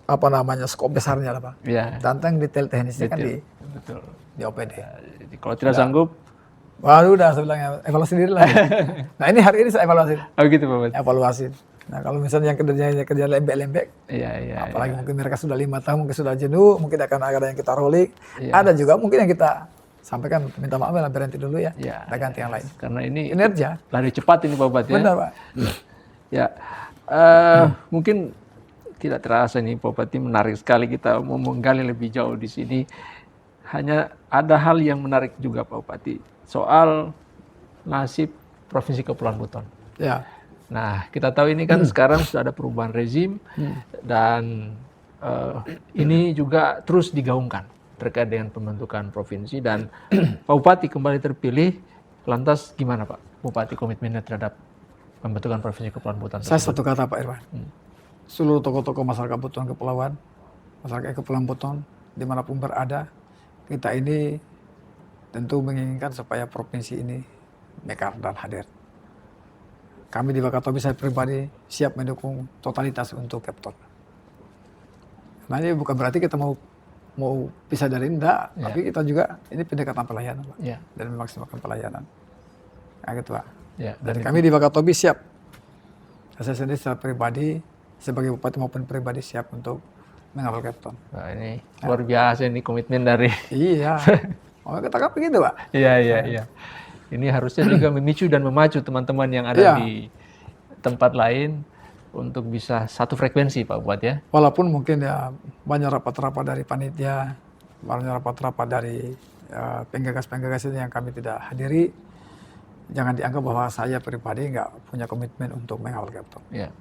apa namanya skop besarnya lah Pak. Iya. Tentang detail teknisnya kan Betul. Betul. di OPD. Jadi kalau tidak sanggup, Waduh udah saya bilang evaluasi diri lah. Nah ini hari ini saya evaluasi. oh gitu Pak Bupati. Evaluasi. Nah kalau misalnya yang kerja lembek-lembek, Iya. apalagi mungkin mereka sudah 5 tahun, mungkin sudah jenuh, mungkin akan ada yang kita rolling. Iya. Ada juga mungkin yang kita sampaikan, minta maaf lah berhenti dulu ya, Iya. kita ganti yang lain. Karena ini Kinerja. lari cepat ini Pak Bupati ya. Benar Pak. Ya, mungkin tidak terasa nih Pak Bupati, menarik sekali kita mau menggali lebih jauh di sini. Hanya ada hal yang menarik juga Pak Bupati, soal nasib Provinsi Kepulauan Buton. Ya. Nah, kita tahu ini kan sekarang sudah ada perubahan rezim dan ini juga terus digaungkan terkait dengan pembentukan provinsi dan Pak Bupati kembali terpilih. Lantas gimana Pak Bupati komitmennya terhadap pembentukan Provinsi Kepulauan Buton? Saya satu kata Pak Irwan. Seluruh tokoh-tokoh masyarakat Buton Kepulauan, masyarakat Kepulauan Buton, dimanapun berada, kita ini tentu menginginkan supaya provinsi ini mekar dan hadir. Kami di Wakatobi, saya pribadi siap mendukung totalitas untuk Kepton. Nah ini bukan berarti kita mau pisah dari enggak, tapi kita juga ini pendekatan pelayanan Pak, dan memaksimalkan pelayanan. Nah gitu Pak. Ya, Dan kami di Wakatobi siap. Saya sendiri secara pribadi, sebagai bupati maupun pribadi siap untuk mengawal Kepton. Nah, ini luar biasa ini komitmen dari. Iya. Oh kita kan begitu Pak. Iya. Ini harusnya juga memicu dan memacu teman-teman yang ada di tempat lain untuk bisa satu frekuensi Pak Bupati ya. Walaupun mungkin ya banyak rapat-rapat dari panitia, banyak rapat-rapat dari penggagas-penggagas ini yang kami tidak hadiri, jangan dianggap bahwa saya pribadi nggak punya komitmen untuk mengawal Kepton. Ya.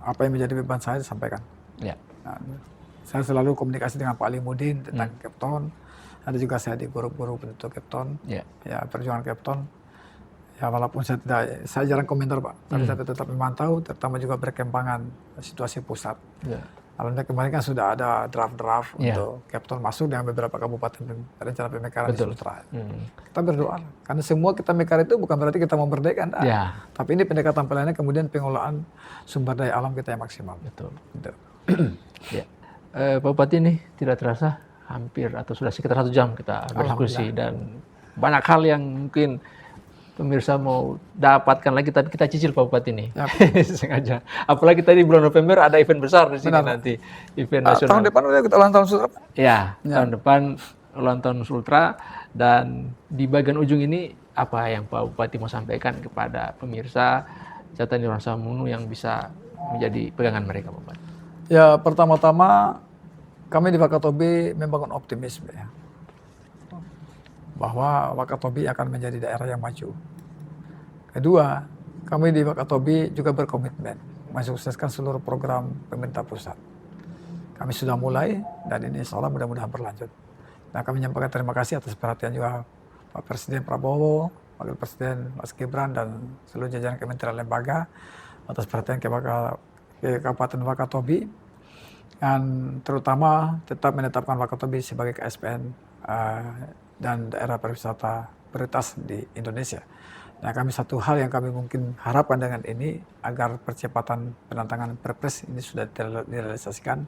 Apa yang menjadi beban saya disampaikan. Ya. Nah, saya selalu komunikasi dengan Pak Alimudin tentang Kepton. Ada juga saya di guru-guru bentuk Kepton, ya perjuangan Kepton. Ya walaupun saya jarang komentar Pak, tapi saya tetap memantau, terutama juga perkembangan situasi pusat. Alhamdulillah kemarin kan sudah ada draft-draft untuk Kepton masuk dengan beberapa kabupaten rencana pemekaran di Sumatera. Kita berdoa, karena semua kita mekar itu bukan berarti kita mau merdeka, tapi ini pendekatan pelayanan kemudian pengelolaan sumber daya alam kita yang maksimal. Betul. Ya. Pak Bupati ini tidak terasa hampir atau sudah sekitar 1 jam kita berdiskusi dan banyak hal yang mungkin pemirsa mau dapatkan lagi, tapi kita cicil Pak Bupati ini sengaja. Apalagi tadi bulan November ada event besar di sini nanti, event nasional. Tahun depan udah kita ulang tahun Sultra. Tahun depan ulang tahun Sultra, dan di bagian ujung ini apa yang Pak Bupati mau sampaikan kepada pemirsa Jatani Rasamunu yang bisa menjadi pegangan mereka Pak Bupati? Ya pertama-tama kami di Wakatobi membangun optimisme ya, bahwa Wakatobi akan menjadi daerah yang maju. Kedua, kami di Wakatobi juga berkomitmen mensukseskan seluruh program pemerintah pusat. Kami sudah mulai dan ini insya Allah mudah-mudahan berlanjut. Nah kami menyampaikan terima kasih atas perhatian juga Pak Presiden Prabowo, Wakil Presiden Mas Gibran dan seluruh jajaran kementerian lembaga atas perhatian ke Kabupaten Wakatobi, dan terutama tetap menetapkan Wakatobi sebagai KSPN dan daerah pariwisata prioritas di Indonesia. Nah kami satu hal yang kami mungkin harapkan dengan ini agar percepatan penandatangan Perpres ini sudah direalisasikan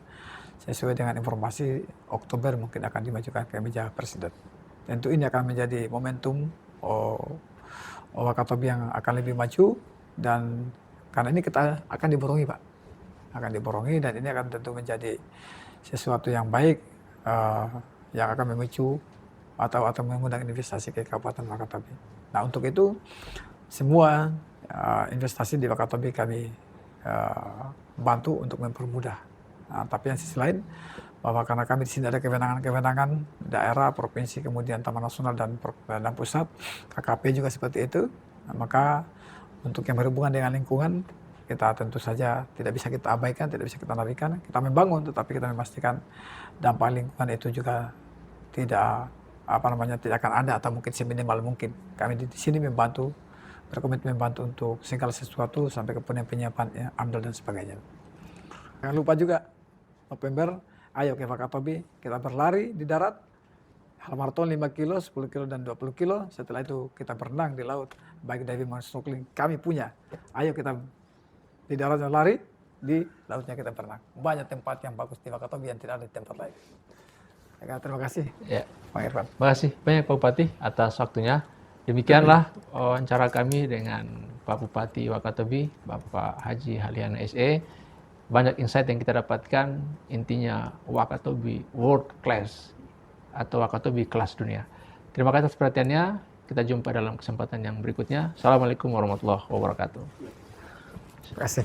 sesuai dengan informasi Oktober mungkin akan dimajukan ke meja Presiden. Tentu ini akan menjadi momentum Wakatobi yang akan lebih maju, dan karena ini kita akan diborongi Pak. Akan diborongi dan ini akan tentu menjadi sesuatu yang baik yang akan memicu atau mengundang investasi ke Kabupaten Wakatobi. Nah untuk itu semua investasi di Wakatobi kami bantu untuk mempermudah. Nah, tapi yang sisi lain bahwa karena kami di sini ada kewenangan-kewenangan daerah, provinsi, kemudian Taman Nasional dan pusat, KKP juga seperti itu. Nah, maka untuk yang berhubungan dengan lingkungan kita tentu saja tidak bisa kita abaikan, tidak bisa kita nafikan. Kita membangun, tetapi kita memastikan dampak lingkungan itu juga tidak tidak akan ada atau mungkin seminimal mungkin. Kami di sini membantu, berkomitmen membantu untuk segala sesuatu sampai ke penyiapan AMDAL dan sebagainya. Jangan lupa juga November ayo ke Wakatobi, kita berlari di darat, half marathon 5 kilo, 10 kilo, dan 20 kilo. Setelah itu kita berenang di laut, baik diving maupun snorkeling, kami punya. Ayo kita di daratnya lari, di lautnya kita berenang. Banyak tempat yang bagus di Wakatobi yang tidak ada di tempat lain. Terima kasih, Ya. Bang Irfan. Terima kasih banyak Pak Bupati atas waktunya. Demikianlah wawancara kami dengan Pak Bupati Wakatobi, Bapak Haji Haliana SE. Banyak insight yang kita dapatkan, intinya Wakatobi world class atau Wakatobi kelas dunia. Terima kasih atas perhatiannya. Kita jumpa dalam kesempatan yang berikutnya. Assalamualaikum warahmatullahi wabarakatuh. Terima kasih.